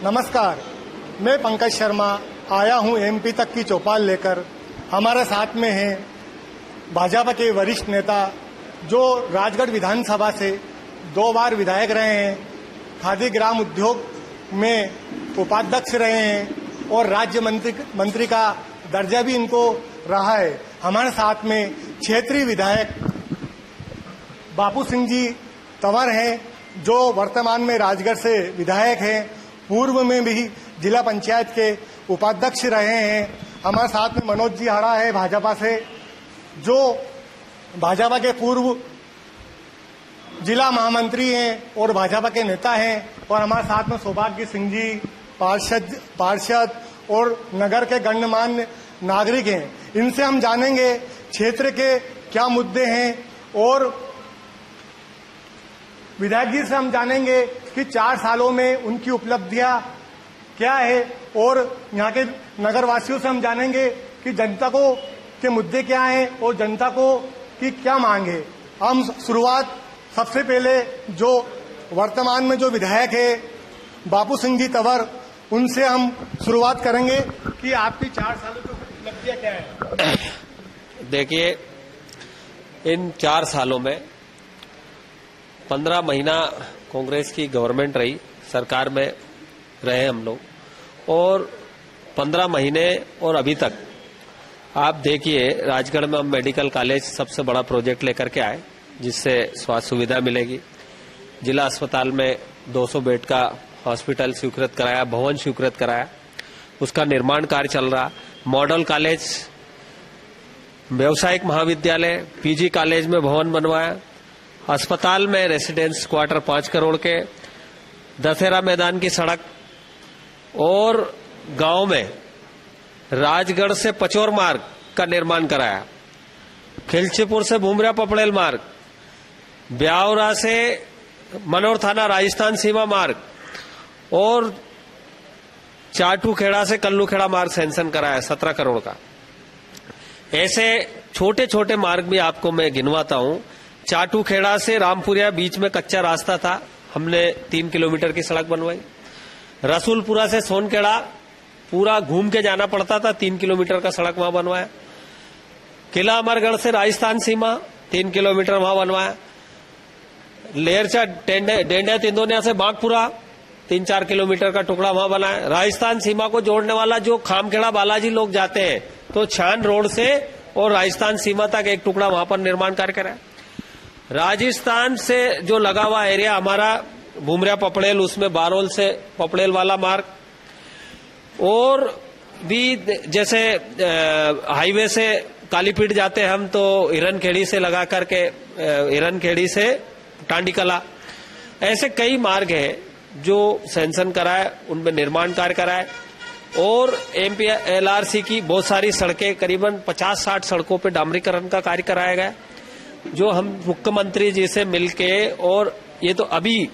नमस्कार, मैं पंकज शर्मा आया हूं एमपी तक की चौपाल लेकर। हमारे साथ में हैं भाजपा के वरिष्ठ नेता जो राजगढ़ विधानसभा से 2 बार विधायक रहे हैं, खादी ग्राम उद्योग में उपाध्यक्ष रहे हैं और राज्य मंत्री का दर्जा भी इनको रहा है। हमारे साथ में क्षेत्रीय विधायक बापू सिंह जी तंवर हैं जो वर्तमान में राजगढ़ से विधायक हैं, पूर्व में भी जिला पंचायत के उपाध्यक्ष रहे हैं। हमारे साथ में मनोज जी हाड़ा है भाजपा से, जो भाजपा के पूर्व जिला महामंत्री हैं और भाजपा के नेता हैं। और हमारे साथ में सौभाग्य सिंह जी पार्षद और नगर के गणमान्य नागरिक हैं। इनसे हम जानेंगे क्षेत्र के क्या मुद्दे हैं और विधायक जी से हम जानेंगे कि 4 सालों में उनकी उपलब्धियां क्या है और यहाँ के नगरवासियों से हम जानेंगे कि जनता को के मुद्दे क्या हैं और जनता को की क्या मांग है। हम शुरुआत सबसे पहले जो वर्तमान में जो विधायक है बापू सिंह जी तंवर, उनसे हम शुरुआत करेंगे कि आपकी 4 सालों की उपलब्धियां क्या है। देखिए, इन 4 सालों में 15 महीना कांग्रेस की गवर्नमेंट रही, सरकार में रहे हम लोग, और 15 महीने और अभी तक आप देखिए राजगढ़ में हम मेडिकल कॉलेज सबसे बड़ा प्रोजेक्ट लेकर के आए, जिससे स्वास्थ्य सुविधा मिलेगी। जिला अस्पताल में 200 बेड का हॉस्पिटल स्वीकृत कराया, भवन स्वीकृत कराया, उसका निर्माण कार्य चल रहा। मॉडल कॉलेज, व्यावसायिक महाविद्यालय, पीजी कॉलेज में भवन बनवाया। अस्पताल में रेसिडेंस क्वार्टर 5 करोड़ के, दशहरा मैदान की सड़क, और गांव में राजगढ़ से पचौर मार्ग का निर्माण कराया। खिलचीपुर से भूमरा पपड़ेल मार्ग, ब्यावरा से मनोर थाना राजस्थान सीमा मार्ग और चाटू खेड़ा से कल्लू खेड़ा मार्ग सैंक्शन कराया 17 करोड़ का। ऐसे छोटे छोटे मार्ग भी आपको मैं गिनवाता हूं। चाटू खेड़ा से रामपुरिया बीच में कच्चा रास्ता था, हमने 3 किलोमीटर की सड़क बनवाई। रसूलपुरा से सोनखेड़ा पूरा घूम के जाना पड़ता था, 3 किलोमीटर का सड़क वहां बनवाया। किला अमरगढ़ से राजस्थान सीमा 3 किलोमीटर वहां बनवाया। लेरचा डेंडिया तिंदोनिया से बागपुरा 3-4 किलोमीटर का टुकड़ा वहां बनाया। राजस्थान सीमा को जोड़ने वाला जो खामखेड़ा बालाजी लोग जाते हैं तो छान रोड से और राजस्थान सीमा तक एक टुकड़ा वहां पर निर्माण कार्य कराया। राजस्थान से जो लगा हुआ एरिया हमारा भूमरा पपड़ेल, उसमें बारोल से पपड़ेल वाला मार्ग, और भी जैसे हाईवे से कालीपीठ जाते हैं हम तो हिरनखेड़ी से लगा करके हिरनखेड़ी से टांडी कला, ऐसे कई मार्ग हैं जो सैंक्शन कराए, उनमें निर्माण कार्य कराए। और एमपी एलआरसी की बहुत सारी सड़कें, करीबन 50-60 सड़कों पे डामरीकरण का कार्य कराया गया, जो हम मुख्यमंत्री जी से मिलके, और ये तो अभी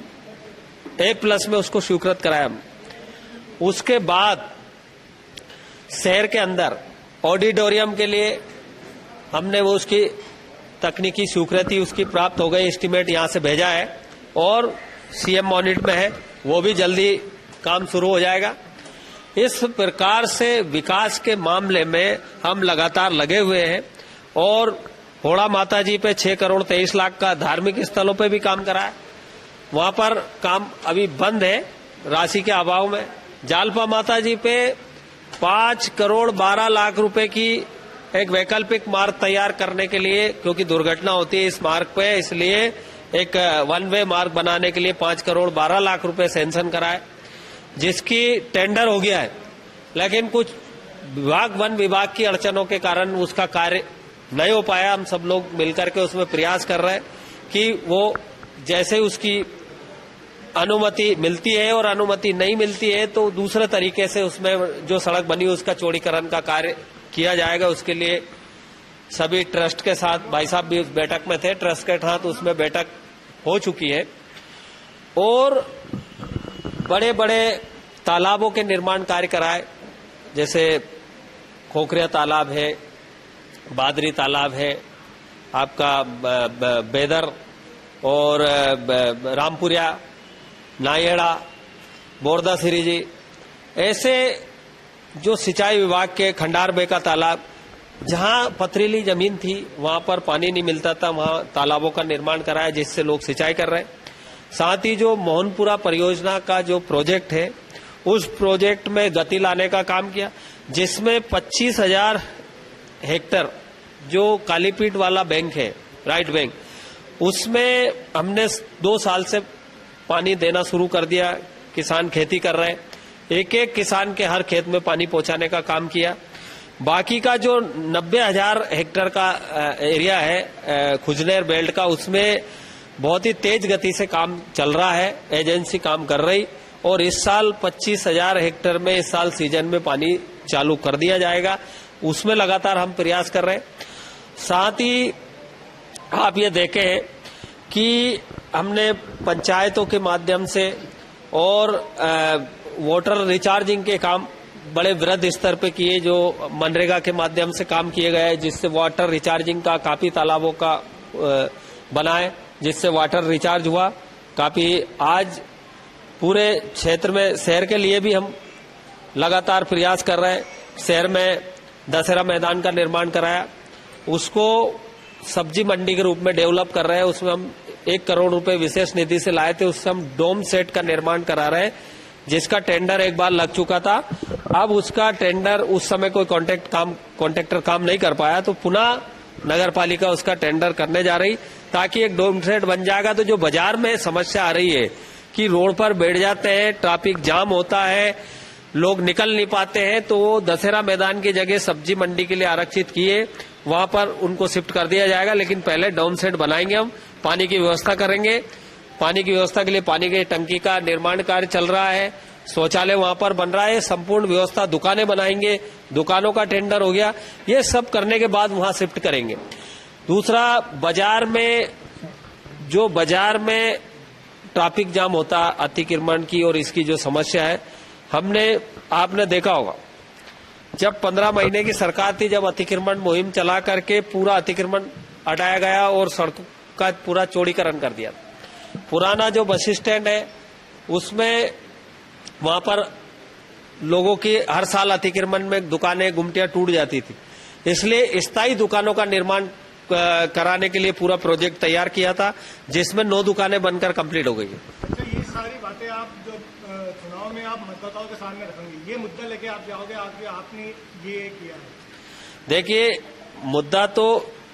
A+ में उसको स्वीकृत कराया हम। उसके बाद शहर के अंदर ऑडिटोरियम के लिए हमने वो उसकी तकनीकी स्वीकृति उसकी प्राप्त हो गई, एस्टीमेट यहां से भेजा है और सीएम मॉनिट में है, वो भी जल्दी काम शुरू हो जाएगा। इस प्रकार से विकास के मामले में हम लगातार लगे हुए हैं। और होड़ा माता जी पे 6 करोड़ 23 लाख का धार्मिक स्थलों पे भी काम करा है, वहां पर काम अभी बंद है राशि के अभाव में। जालपा माता जी पे 5 करोड़ 12 लाख रुपए की एक वैकल्पिक मार्ग तैयार करने के लिए, क्योंकि दुर्घटना होती है इस मार्ग पे, इसलिए एक 1 वे मार्ग बनाने के लिए 5 करोड़ 12 लाख रुपए सैंक्शन कराए, जिसकी टेंडर हो गया है। लेकिन कुछ वन विभाग की अड़चनों के कारण उसका कार्य नहीं हो पाया। हम सब लोग मिलकर के उसमें प्रयास कर रहे हैं कि वो जैसे उसकी अनुमति मिलती है और अनुमति नहीं मिलती है तो दूसरे तरीके से उसमें जो सड़क बनी उसका चौड़ीकरण का कार्य किया जाएगा। उसके लिए सभी ट्रस्ट के साथ, भाई साहब भी उस बैठक में थे, ट्रस्ट के साथ उसमें बैठक हो चुकी है। और बड़े बड़े तालाबों के निर्माण कार्य कराए, जैसे खोखरिया तालाब है, बादरी तालाब है, आपका बेदर और रामपुरिया, नायेड़ा, बोरदा सिरी जी, ऐसे जो सिंचाई विभाग के खंडारबे का तालाब, जहां पथरीली जमीन थी वहां पर पानी नहीं मिलता था, वहां तालाबों का निर्माण कराया जिससे लोग सिंचाई कर रहे हैं। साथ ही जो मोहनपुरा परियोजना का जो प्रोजेक्ट है उस प्रोजेक्ट में गति लाने का काम किया, जिसमें 25,000 हेक्टेयर जो कालीपीट वाला बैंक है, राइट बैंक, उसमें हमने 2 साल से पानी देना शुरू कर दिया। किसान खेती कर रहे हैं, एक एक किसान के हर खेत में पानी पहुंचाने का काम किया। बाकी का जो 90,000 हेक्टेयर का एरिया है खुजनेर बेल्ट का, उसमें बहुत ही तेज गति से काम चल रहा है, एजेंसी काम कर रही, और इस साल 25,000 हेक्टेयर में इस साल सीजन में पानी चालू कर दिया जाएगा। उसमें लगातार हम प्रयास कर रहे हैं। साथ ही आप ये देखें कि हमने पंचायतों के माध्यम से और वाटर रिचार्जिंग के काम बड़े वृहद स्तर पे किए, जो मनरेगा के माध्यम से काम किए गए, जिससे वाटर रिचार्जिंग का काफी तालाबों का बनाए, जिससे वाटर रिचार्ज हुआ काफी। आज पूरे क्षेत्र में शहर के लिए भी हम लगातार प्रयास कर रहे हैं। शहर में दशहरा मैदान का निर्माण कराया, उसको सब्जी मंडी के रूप में डेवलप कर रहे हैं। उसमें हम 1 करोड़ रुपए विशेष निधि से लाए थे, उससे हम डोम सेट का निर्माण करा रहे हैं, जिसका टेंडर एक बार लग चुका था। अब उसका टेंडर उस समय कोई कॉन्ट्रैक्टर काम नहीं कर पाया, तो पुनः नगर पालिका उसका टेंडर करने जा रही, ताकि एक डोम सेट बन जाएगा। तो जो बाजार में समस्या आ रही है कि रोड पर बैठ जाते हैं, ट्रैफिक जाम होता है, लोग निकल नहीं पाते हैं, तो वो दशहरा मैदान की जगह सब्जी मंडी के लिए आरक्षित किए, वहां पर उनको शिफ्ट कर दिया जाएगा। लेकिन पहले डोम सेट बनाएंगे, हम पानी की व्यवस्था करेंगे। पानी की व्यवस्था के लिए पानी की टंकी का निर्माण कार्य चल रहा है, शौचालय वहां पर बन रहा है, संपूर्ण व्यवस्था, दुकानें बनाएंगे, दुकानों का टेंडर हो गया। ये सब करने के बाद वहां शिफ्ट करेंगे। दूसरा, बाजार में ट्रैफिक जाम होता, अतिक्रमण की और इसकी जो समस्या है, आपने देखा होगा जब 15 महीने की सरकार थी, जब अतिक्रमण मुहिम चला करके पूरा अतिक्रमण हटाया गया और सड़कों का पूरा चौड़ीकरण कर दिया। पुराना जो बस स्टैंड है उसमें वहां पर लोगों की हर साल अतिक्रमण में दुकानें, गुमटियां टूट जाती थी, इसलिए स्थायी दुकानों का निर्माण कराने के लिए पूरा प्रोजेक्ट तैयार किया था, जिसमें 9 दुकानें बनकर कंप्लीट हो गई है। अच्छा, ये सारी बातें आप जो चुनाव में आप मतदाताओं के सामने रखेंगे, ये मुद्दा लेके आप जाओगे, आपने ये किया है? देखिए, मुद्दा तो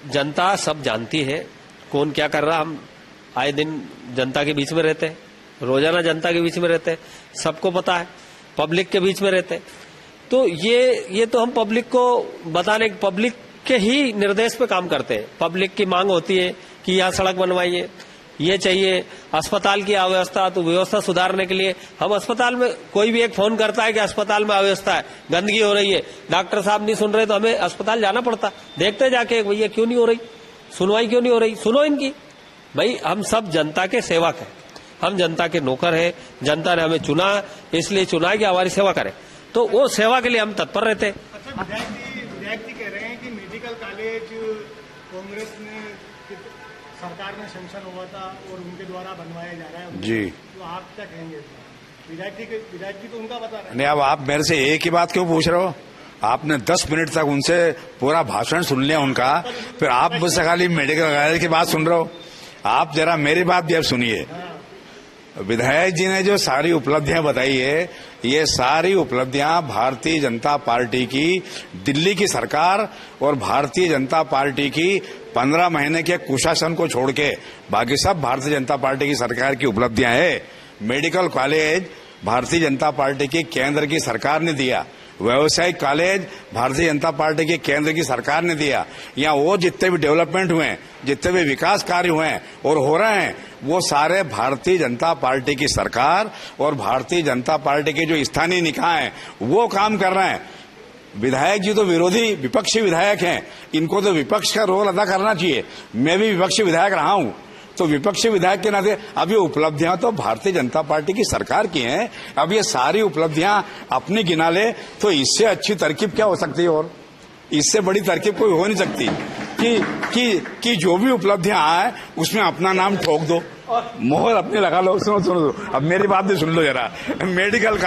जनता सब जानती है, कौन क्या कर रहा। हम आए दिन जनता के बीच में रहते हैं, रोजाना जनता के बीच में रहते हैं, सबको पता है, पब्लिक के बीच में रहते हैं। तो ये तो हम पब्लिक को बताने, पब्लिक के ही निर्देश पे काम करते हैं। पब्लिक की मांग होती है कि यहाँ सड़क बनवाइए, ये चाहिए, अस्पताल की अव्यवस्था, तो व्यवस्था सुधारने के लिए हम अस्पताल में, कोई भी एक फोन करता है कि अस्पताल में अव्यवस्था है, गंदगी हो रही है, डॉक्टर साहब नहीं सुन रहे, तो हमें अस्पताल जाना पड़ता, देखते जाके भैया क्यों नहीं हो रही सुनवाई, क्यों नहीं हो रही, सुनो इनकी। भाई, हम सब जनता के सेवक हैं, हम जनता के नौकर हैं, जनता ने हमें चुना, इसलिए चुना कि हमारी सेवा करें, तो वो सेवा के लिए हम तत्पर रहते हैं। अच्छा, विधायक जी कह रहे हैं कि मेडिकल कॉलेज कांग्रेस ने, सरकार में सैंक्शन हुआ था और उनके द्वारा बनवाया जा रहा है जी, तो आप क्या कहेंगे? विधायक जी तो उनका बता रहे हैं। नहीं, अब आप मेरे से एक ही बात क्यों पूछ रहे हो? आपने 10 मिनट तक उनसे पूरा भाषण सुन लिया उनका, फिर आप मुझसे खाली मेडिकल कॉलेज की बात सुन रहे हो। आप जरा मेरी बात भी अब सुनिए। विधायक जी ने जो सारी उपलब्धियां बताई है, ये सारी उपलब्धियां भारतीय जनता पार्टी की, दिल्ली की सरकार और भारतीय जनता पार्टी की 15 महीने के कुशासन को छोड़ के बाकी सब भारतीय जनता पार्टी की सरकार की उपलब्धियां है। Medical college Bharatiya Janata party की केंद्र की सरकार ने दिया, व्यावसायिक कॉलेज भारतीय जनता पार्टी की केंद्र की सरकार ने दिया। यहाँ वो जितने भी डेवलपमेंट हुए हैं, जितने भी विकास कार्य हुए हैं और हो रहे हैं, वो सारे भारतीय जनता पार्टी की सरकार और भारतीय जनता पार्टी के जो स्थानीय निकाय हैं वो काम कर रहे हैं। विधायक जी तो विरोधी विपक्षी विधायक हैं, इनको तो विपक्ष का रोल अदा करना चाहिए। मैं भी विपक्षी विधायक रहा हूं, तो विपक्षी विधायक के नाते अब ये उपलब्धियां तो भारतीय जनता पार्टी की सरकार की हैं। अब ये सारी उपलब्धियां अपनी गिना ले तो इससे अच्छी तरकीब क्या हो सकती है? और इससे बड़ी तरकीब कोई हो नहीं सकती कि जो भी उपलब्धियां आए उसमें अपना नाम ठोक दो। मोहर अपने लगा लो। सुनो सुनो, अब मेरी बात भी सुन लो जरा। मेडिकल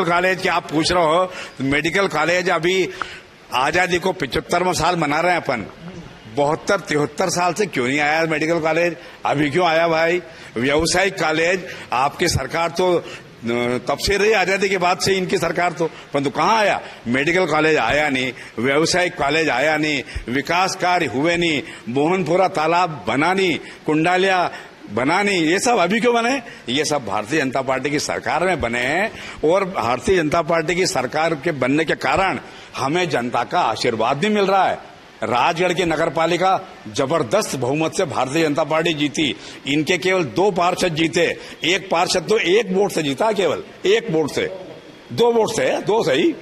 कॉलेज की आप पूछ रहे हो, मेडिकल कॉलेज अभी आजादी को 75वां साल मना रहे हैं अपन। 72-73 साल से क्यों नहीं आया मेडिकल कॉलेज? अभी क्यों आया भाई? व्यावसायिक कॉलेज आपकी सरकार तो तब से रही, आजादी के बाद से इनकी सरकार तो, परंतु कहाँ आया? मेडिकल कॉलेज आया नहीं, व्यावसायिक कॉलेज आया नहीं, विकास कार्य हुए नहीं, मोहनपुरा तालाब बना नहीं, कुंडालिया बना नहीं। ये सब अभी क्यों बने? ये सब भारतीय जनता पार्टी की सरकार में बने हैं। और भारतीय जनता पार्टी की सरकार के बनने के कारण हमें जनता का आशीर्वाद भी मिल रहा है। राजगढ़ की नगरपालिका जबरदस्त बहुमत से भारतीय जनता पार्टी जीती। इनके केवल 2 पार्षद जीते, एक पार्षद तो 1 वोट से जीता, केवल 1 वोट से, 2 वोट से, 2 सही।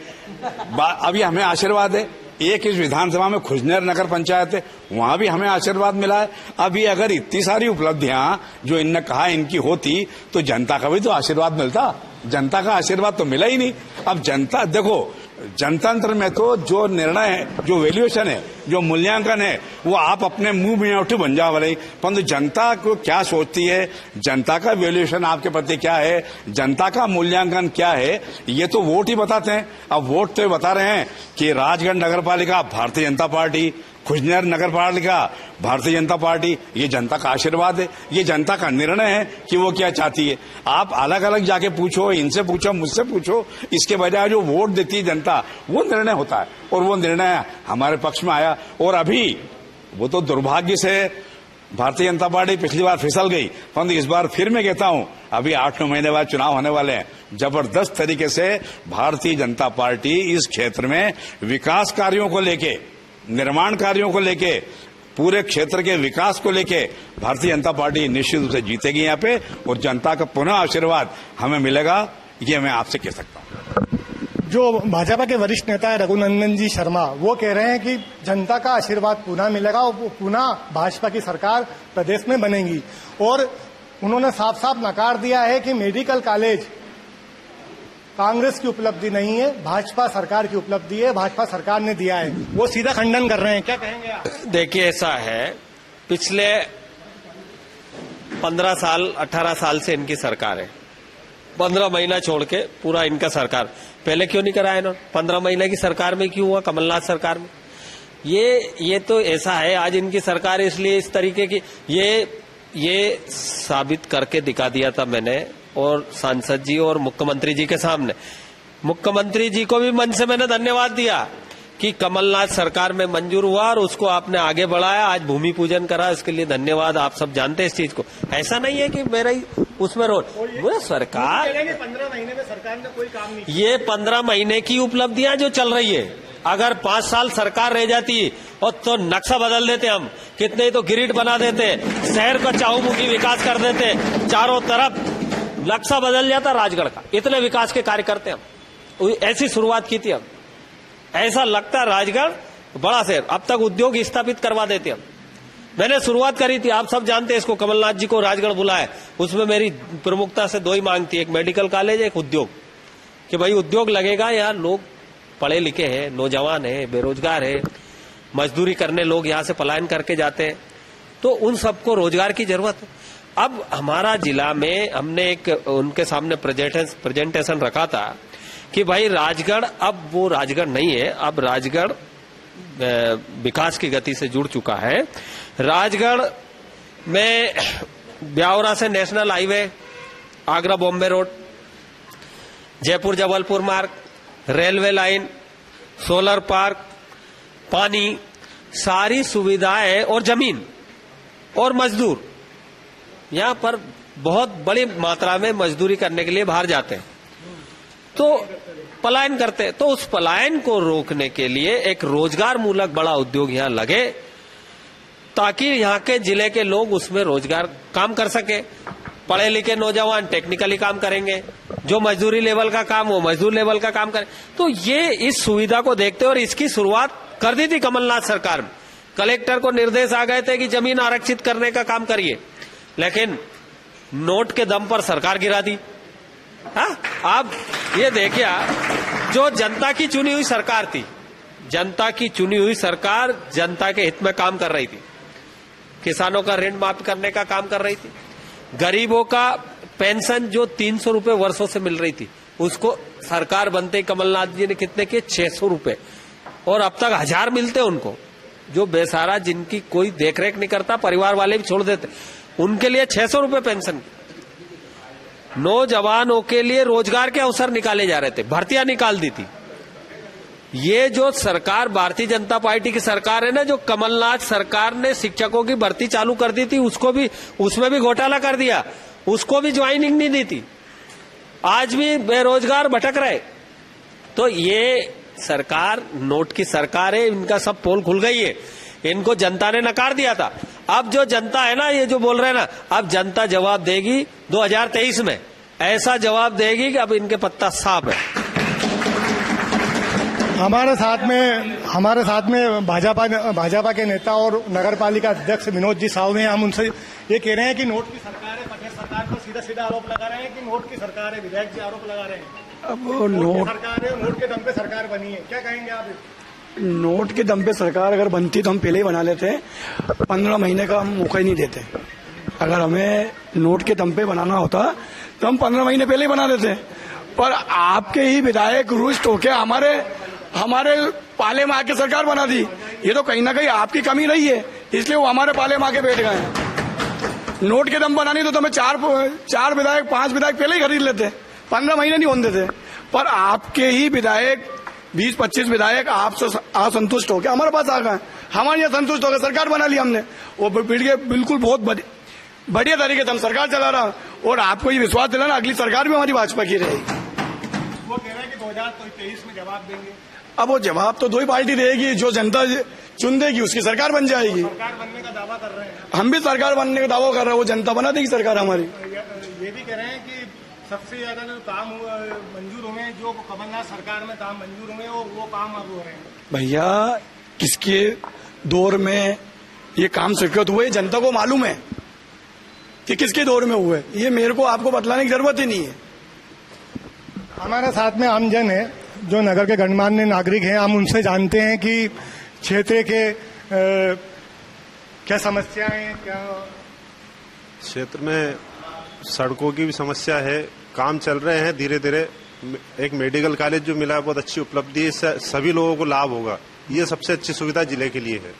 अभी हमें आशीर्वाद है। एक इस विधानसभा में खुजनेर नगर पंचायत है, वहां भी हमें आशीर्वाद मिला है। अभी अगर इतनी सारी उपलब्धियां जो इनने कहा इनकी होती तो जनता का भी तो आशीर्वाद मिलता। जनता का आशीर्वाद तो मिला ही नहीं। अब जनता देखो, जनतंत्र में तो जो निर्णय है, जो वैल्यूएशन है, जो मूल्यांकन है, वो आप अपने मुंह में उठे बन जाओ वाले। परंतु जनता को क्या सोचती है, जनता का वैल्यूएशन आपके प्रति क्या है, जनता का मूल्यांकन क्या है, ये तो वोट ही बताते हैं। अब वोट तो बता रहे हैं कि राजगढ़ नगरपालिका भारतीय जनता पार्टी, खुजनेर नगर पालिका भारतीय जनता पार्टी। ये जनता का आशीर्वाद है, ये जनता का निर्णय है कि वो क्या चाहती है। आप अलग अलग जाके पूछो, इनसे पूछो, मुझसे पूछो, इसके बजाय जो वोट देती है जनता, वो निर्णय होता है। और वो निर्णय हमारे पक्ष में आया। और अभी वो तो दुर्भाग्य से भारतीय जनता पार्टी पिछली बार फिसल गई, परंतु इस बार फिर मैं कहता हूं, अभी 8-9 महीने बाद चुनाव होने वाले हैं। जबरदस्त तरीके से भारतीय जनता पार्टी इस क्षेत्र में विकास कार्यों को लेके, निर्माण कार्यों को लेके, पूरे क्षेत्र के विकास को लेके भारतीय जनता पार्टी निश्चित रूप से जीतेगी यहाँ पे। और जनता का पुनः आशीर्वाद हमें मिलेगा, ये मैं आपसे कह सकता हूँ। जो भाजपा के वरिष्ठ नेता है रघुनंदन जी शर्मा, वो कह रहे हैं कि जनता का आशीर्वाद पुनः मिलेगा और पुनः भाजपा की सरकार प्रदेश में बनेगी। और उन्होंने साफ साफ नकार दिया है कि मेडिकल कॉलेज कांग्रेस की उपलब्धि नहीं है, भाजपा सरकार की उपलब्धि है, भाजपा सरकार ने दिया है। वो सीधा खंडन कर रहे हैं, क्या कहेंगे आप? देखिए, ऐसा है, पिछले 15 साल 18 साल से इनकी सरकार है। 15 महीना छोड़ के पूरा इनका सरकार। पहले क्यों नहीं कराया इन्होंने? 15 महीने की सरकार में क्यों हुआ? कमलनाथ सरकार में। ये तो ऐसा है, आज इनकी सरकार इसलिए इस तरीके की, ये साबित करके दिखा दिया था मैंने और सांसद जी और मुख्यमंत्री जी के सामने। मुख्यमंत्री जी को भी मन से मैंने धन्यवाद दिया कि कमलनाथ सरकार में मंजूर हुआ और उसको आपने आगे बढ़ाया, आज भूमि पूजन करा, इसके लिए धन्यवाद। आप सब जानते हैं इस चीज को। ऐसा नहीं है कि मेरा ही उसमें रोल, वो सरकार 15 महीने में सरकार ने कोई काम नहीं। ये 15 महीने की उपलब्धियां जो चल रही है, अगर 5 साल सरकार रह जाती और तो नक्शा बदल देते, हम कितने तो ग्रिड बना देते, शहर का चहुमुखी विकास कर देते, चारों तरफ नक्शा बदल जाता राजगढ़ का। इतने विकास के कार्य करते हम, ऐसी शुरुआत की थी हम। ऐसा लगता राजगढ़ बड़ा शहर, अब तक उद्योग स्थापित करवा देते हम। मैंने शुरुआत करी थी, आप सब जानते हैं इसको, कमलनाथ जी को राजगढ़ बुलाया। उसमें मेरी प्रमुखता से 2 ही मांग थी, एक मेडिकल कॉलेज, एक उद्योग, कि भाई उद्योग लगेगा, यहाँ लोग पढ़े लिखे हैं, नौजवान है, बेरोजगार है, मजदूरी करने लोग यहाँ से पलायन करके जाते हैं, तो उन सबको रोजगार की जरूरत है। अब हमारा जिला में हमने एक उनके सामने प्रेजेंटेशन रखा था कि भाई राजगढ़, अब वो राजगढ़ नहीं है, अब राजगढ़ विकास की गति से जुड़ चुका है। राजगढ़ में ब्यावरा से national highway, Agra Bombay road, Jaipur Jabalpur मार्ग, रेलवे लाइन, सोलर पार्क, पानी, सारी सुविधाएं और जमीन और मजदूर, यहाँ पर बहुत बड़ी मात्रा में मजदूरी करने के लिए बाहर जाते हैं, तो पलायन करते हैं। तो उस पलायन को रोकने के लिए एक रोजगार मूलक बड़ा उद्योग यहाँ लगे, ताकि यहाँ के जिले के लोग उसमें रोजगार काम कर सके। पढ़े लिखे नौजवान टेक्निकली काम करेंगे, जो मजदूरी लेवल का काम वो मजदूर लेवल का काम करें। तो ये इस सुविधा को देखते और इसकी शुरुआत कर दी थी कमलनाथ सरकार में। कलेक्टर को निर्देश आ गए थे कि जमीन आरक्षित करने का काम करिए, लेकिन नोट के दम पर सरकार गिरा दी। आप ये देखिए, जो जनता की चुनी हुई सरकार थी, जनता की चुनी हुई सरकार जनता के हित में काम कर रही थी, किसानों का ऋण माफ करने का काम कर रही थी। गरीबों का पेंशन जो 300 रुपए वर्षों से मिल रही थी, उसको सरकार बनते ही कमलनाथ जी ने कितने किए, 600 रुपए, और अब तक 1000 मिलते उनको, जो बेसहारा जिनकी कोई देखरेख नहीं करता, परिवार वाले भी छोड़ देते, उनके लिए 600 रुपए पेंशन। नौजवानों के लिए रोजगार के अवसर निकाले जा रहे थे, भर्तियां निकाल दी थी। ये जो सरकार भारतीय जनता पार्टी की सरकार है ना, जो कमलनाथ सरकार ने शिक्षकों की भर्ती चालू कर दी थी, उसको भी, उसमें भी घोटाला कर दिया, उसको भी ज्वाइनिंग नहीं दी थी, आज भी बेरोजगार भटक रहे। तो ये सरकार नोट की सरकार है, इनका सब पोल खुल गई है, इनको जनता ने नकार दिया था। अब जो जनता है ना, ये जो बोल रहे हैं ना, अब जनता जवाब देगी 2023 में, ऐसा जवाब देगी कि अब इनके पत्ता साफ है। हमारे साथ में भाजपा के नेता और नगर पालिका अध्यक्ष विनोद जी साहू हैं। हम उनसे ये कह रहे हैं कि नोट की सरकार है, प्रदेश सरकार पर सीधा सीधा आरोप लगा रहे हैं कि नोट की सरकार है, विधायक जी आरोप लगा रहे हैं। अब नोट की सरकार है, नोट के दम पे सरकार बनी है, क्या कहेंगे आप? नोट के दम पे सरकार अगर बनती तो हम पहले ही बना लेते। 15 महीने का हम मौका ही नहीं देते। अगर हमें नोट के दम पे बनाना होता तो हम 15 महीने पहले ही बना देते, पर आपके ही विधायक रुष्ट होके हमारे पाले में आके सरकार बना दी। ये तो कहीं ना कहीं आपकी कमी रही है, इसलिए वो हमारे पाले में आके बैठ गए हैं। नोट के दम बनानी तो हमें 4 विधायक 5 विधायक पहले ही खरीद लेते, 15 महीने नहीं होने देते। पर आपके ही विधायक 20-25 विधायक आपसे असंतुष्ट होकर हमारे पास आ गए, हमारे यहाँ संतुष्ट होकर सरकार बना ली हमने। वो बिल्कुल बहुत बढ़िया तरीके से हम सरकार चला रहा, और आपको ये विश्वास दिलाना अगली सरकार भी हमारी भाजपा की रहेगी। वो कह रहे हैं कि 2023 में जवाब देंगे। अब वो जवाब तो 2 ही पार्टी देगी, जो जनता चुन देगी उसकी सरकार बन जाएगी। सरकार बनने का दावा कर रहे हैं, हम भी सरकार बनने का दावा कर रहे हैं, वो जनता बना देगी सरकार हमारी। ये भी कह रहे हैं कि सबसे ज्यादा जो काम मंजूर हुए, जो कमलनाथ सरकार में काम मंजूर हुए, वो काम अब हो रहे हैं। भैया किसके दौर में ये काम स्वीकृत हुए, जनता को मालूम है कि किसके दौर में हुए, ये मेरे को आपको बतलाने की जरूरत ही नहीं है। हमारे साथ में आमजन है, जो नगर के गणमान्य नागरिक हैं। हम उनसे जानते हैं कि क्षेत्र के क्या समस्याएं हैं, क्या क्षेत्र में सड़कों की भी समस्या है, काम चल रहे हैं धीरे धीरे। एक मेडिकल कॉलेज जो मिला है बहुत अच्छी उपलब्धि है, इससे सभी लोगों को लाभ होगा, ये सबसे अच्छी सुविधा जिले के लिए है।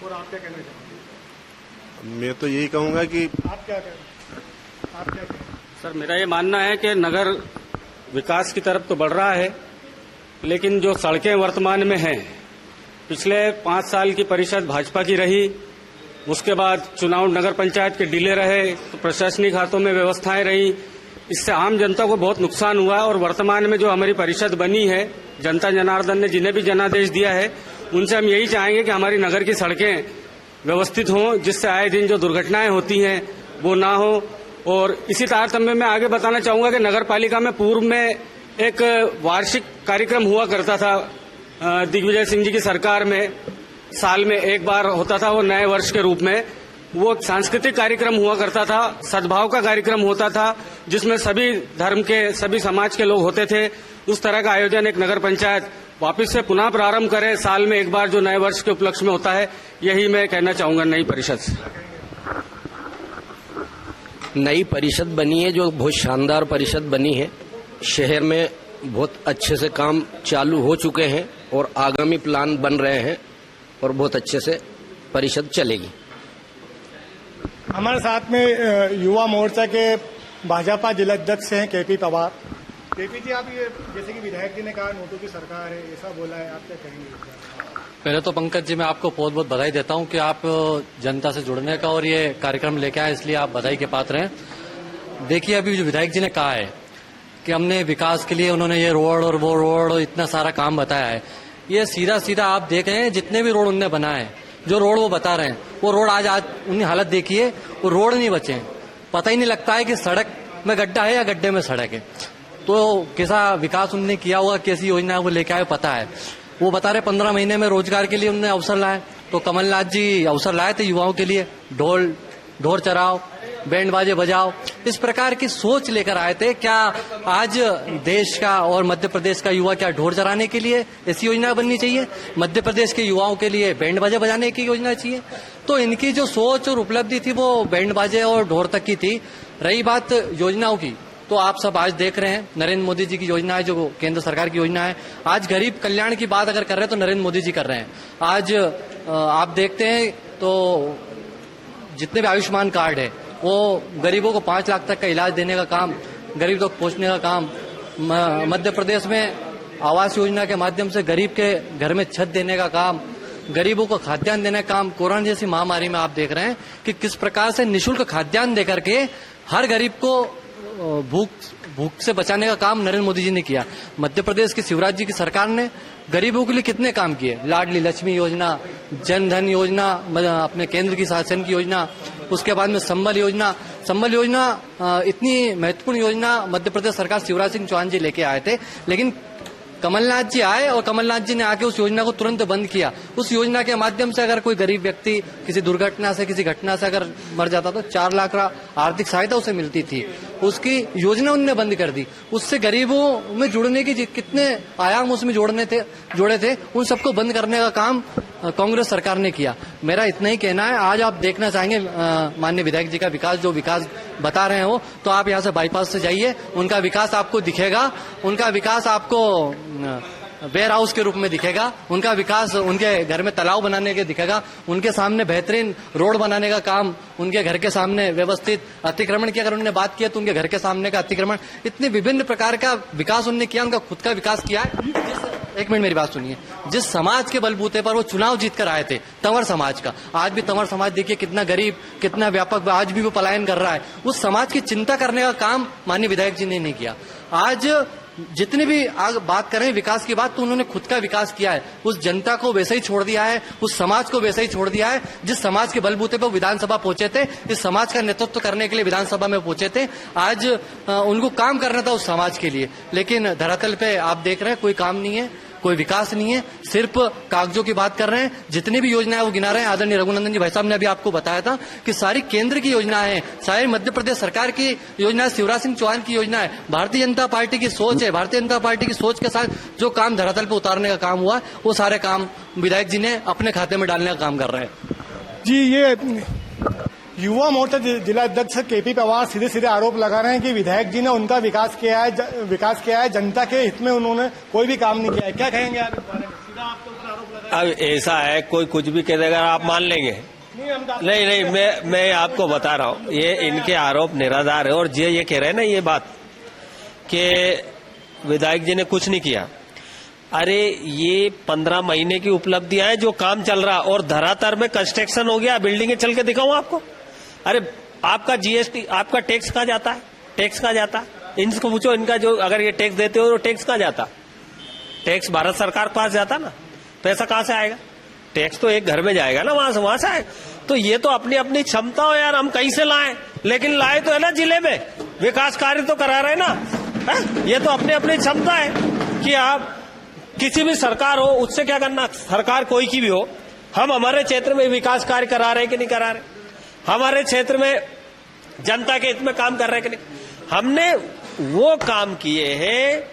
और आप क्या कहना चाहेंगे? मैं तो यही कहूंगा कि आप क्या कहें? सर, मेरा ये मानना है कि नगर विकास की तरफ तो बढ़ रहा है, लेकिन जो सड़कें वर्तमान में हैं, पिछले 5 साल की परिषद भाजपा की रही, उसके बाद चुनाव नगर पंचायत के डिले रहे, तो प्रशासनिक हाथों में व्यवस्थाएं रही, इससे आम जनता को बहुत नुकसान हुआ। और वर्तमान में जो हमारी परिषद बनी है, जनता जनार्दन ने जिन्हें भी जनादेश दिया है, उनसे हम यही चाहेंगे कि हमारी नगर की सड़कें व्यवस्थित हों, जिससे आए दिन जो दुर्घटनाएं होती हैं वो ना हो। और इसी तारतम्य में आगे बताना चाहूंगा कि नगर पालिका में पूर्व में एक वार्षिक कार्यक्रम हुआ करता था दिग्विजय सिंह जी की सरकार में, साल में एक बार होता था वो नए वर्ष के रूप में। वो सांस्कृतिक कार्यक्रम हुआ करता था, सद्भाव का कार्यक्रम होता था, जिसमें सभी धर्म के, सभी समाज के लोग होते थे। उस तरह का आयोजन एक नगर पंचायत वापस से पुनः प्रारंभ करे, साल में एक बार जो नए वर्ष के उपलक्ष्य में होता है, यही मैं कहना चाहूंगा नई परिषद से। नई परिषद बनी है, जो बहुत शानदार परिषद बनी है। शहर में बहुत अच्छे से काम चालू हो चुके हैं और आगामी प्लान बन रहे हैं और बहुत अच्छे से परिषद चलेगी। हमारे साथ में युवा मोर्चा के भाजपा जिलाध्यक्ष हैं केपी पवार। केपी जी, आप ये जैसे कि विधायक जी ने कहा नोटों की सरकार है, ऐसा बोला है, आप क्या कहेंगे? पहले तो पंकज जी मैं आपको बहुत बहुत बधाई देता हूं कि आप जनता से जुड़ने का और ये कार्यक्रम लेके आए, इसलिए आप बधाई के पात्र हैं। देखिए, अभी जो विधायक जी ने कहा है कि हमने विकास के लिए उन्होंने ये रोड और वो रोड और इतना सारा काम बताया है, ये सीधा सीधा आप देख रहे हैं जितने भी रोड उन्होंने बनाए हैं, जो रोड वो बता रहे हैं, वो रोड आज उन्हें हालत देखिए, वो रोड नहीं बचे हैं। पता ही नहीं लगता है कि सड़क में गड्ढा है या गड्ढे में सड़क है। तो कैसा विकास उन्होंने किया होगा, कैसी योजना वो लेके आए पता है। वो बता रहे 15 महीने में रोजगार के लिए उन्होंने अवसर लाए, तो कमलनाथ जी अवसर लाए थे युवाओं के लिए, ढोल चराओ, बैंड बाजे बजाओ, इस प्रकार की सोच लेकर आए थे। क्या आज देश का और मध्य प्रदेश का युवा क्या ढोल चराने के लिए ऐसी योजना बननी चाहिए? मध्य प्रदेश के युवाओं के लिए बैंड बाजा बजाने की योजना चाहिए? तो इनकी जो सोच और उपलब्धि थी वो बैंड बाजे और ढोल तक की थी। रही बात योजनाओं की, तो आप सब आज देख रहे हैं नरेंद्र मोदी जी की योजना है, जो केंद्र सरकार की योजना है। आज गरीब कल्याण की बात अगर कर रहे हैं तो नरेंद्र मोदी जी कर रहे हैं। आज आप देखते हैं तो जितने भी आयुष्मान कार्ड है वो गरीबों को 5 लाख तक का इलाज देने का काम, गरीब तक पहुंचने का काम। मध्य प्रदेश में आवास योजना के माध्यम से गरीब के घर में छत देने का काम, गरीबों को खाद्यान्न देने का काम। कोरोना जैसी महामारी में आप देख रहे हैं कि किस प्रकार से निःशुल्क खाद्यान्न देकर के हर गरीब को भूख से बचाने का काम नरेंद्र मोदी जी ने किया। मध्य प्रदेश की शिवराज जी की सरकार ने गरीबों के लिए कितने काम किए? लाडली लक्ष्मी योजना, जन धन योजना, अपने केंद्र की शासन की योजना, उसके बाद में संबल योजना। संबल योजना इतनी महत्वपूर्ण योजना मध्य प्रदेश सरकार शिवराज सिंह चौहान जी लेके आए थे, लेकिन कमलनाथ जी आए और कमलनाथ जी ने आके उस योजना को तुरंत बंद किया। उस योजना के माध्यम से अगर कोई गरीब व्यक्ति किसी दुर्घटना से, किसी घटना से अगर मर जाता तो 4 लाख का आर्थिक सहायता उसे मिलती थी। उसकी योजना उन्होंने बंद कर दी। उससे गरीबों में जुड़ने की कितने आयाम उसमें जोड़े थे उन सबको बंद करने का काम कांग्रेस सरकार ने किया। मेरा इतना ही कहना है। आज आप देखना चाहेंगे माननीय विधायक जी का विकास, जो विकास बता रहे हो, तो आप यहाँ से बाईपास से जाइए, उनका विकास आपको दिखेगा। उनका विकास आपको वेयर हाउस के रूप में दिखेगा। उनका विकास उनके घर में तालाब बनाने के दिखेगा। उनके सामने बेहतरीन रोड बनाने का काम, उनके घर के सामने व्यवस्थित अतिक्रमण की अगर उन्होंने बात की तो उनके घर के सामने का अतिक्रमण, इतने विभिन्न प्रकार का विकास उन्होंने किया। उनका खुद का विकास किया है। एक मिनट मेरी बात सुनिए। जिस समाज के बलबूते पर वो चुनाव जीत कर आए थे, तंवर समाज का, आज भी तंवर समाज देखिए कितना गरीब, कितना व्यापक, आज भी वो पलायन कर रहा है। उस समाज की चिंता करने का काम माननीय विधायक जी ने नहीं किया। आज जितने भी बात करें विकास की बात, तो उन्होंने खुद का विकास किया है। उस जनता को वैसे ही छोड़ दिया है, उस समाज को वैसे ही छोड़ दिया है जिस समाज के बलबूते पर विधानसभा पहुंचे थे। इस समाज का नेतृत्व करने के लिए विधानसभा में पहुंचे थे। आज उनको काम करना था उस समाज के लिए, लेकिन धरातल पे आप देख रहे हैं कोई काम नहीं है, कोई विकास नहीं है, सिर्फ कागजों की बात कर रहे हैं। जितनी भी योजनाएं वो गिना रहे हैं, आदरणीय रघुनंदन जी भाई साहब ने अभी आपको बताया था कि सारी केंद्र की योजनाएं हैं, सारी मध्य प्रदेश सरकार की योजना, शिवराज सिंह चौहान की योजना है। भारतीय जनता पार्टी की सोच है। भारतीय जनता पार्टी की सोच के साथ जो काम धरातल पर उतारने का काम हुआ, वो सारे काम विधायक जी ने अपने खाते में डालने का काम कर रहे हैं। जी, ये युवा मोर्चा जिला अध्यक्ष केपी पवार सीधे सीधे आरोप लगा रहे हैं कि विधायक जी ने उनका विकास किया है, जनता के हित में उन्होंने कोई भी काम नहीं किया है। क्या कहेंगे आप इस बारे में? सीधा आपके ऊपर आरोप लगा। अब ऐसा है, कोई कुछ भी कह देगा आप मान लेंगे? नहीं, मैं आपको बता रहा हूँ, ये इनके आरोप निराधार है। और ये कह रहे हैं ना ये बात कि विधायक जी ने कुछ नहीं किया। अरे ये 15 महीने की उपलब्धियां हैं, जो काम चल रहा, और धरातल में कंस्ट्रक्शन हो गया। बिल्डिंगें चल के दिखाऊं आपको? अरे आपका जीएसटी, आपका टैक्स कहाँ जाता है? टैक्स कहाँ जाता है? इनको पूछो, इनका जो अगर ये टैक्स देते हो तो टैक्स कहाँ जाता? टैक्स भारत सरकार के पास जाता ना, पैसा कहाँ से आएगा? टैक्स तो एक घर में जाएगा ना, वहां से आएगा। तो ये तो अपनी अपनी क्षमता हो यार, हम कहीं से लाएं, लेकिन लाए तो है ना जिले में, विकास कार्य तो करा रहे ना है? ये तो अपनी अपनी क्षमता है कि आप किसी भी सरकार हो, उससे क्या करना, सरकार कोई की भी हो, हम हमारे क्षेत्र में विकास कार्य करा रहे कि नहीं करा रहे, हमारे क्षेत्र में जनता के हित में काम कर रहे कि नहीं। हमने वो काम किए हैं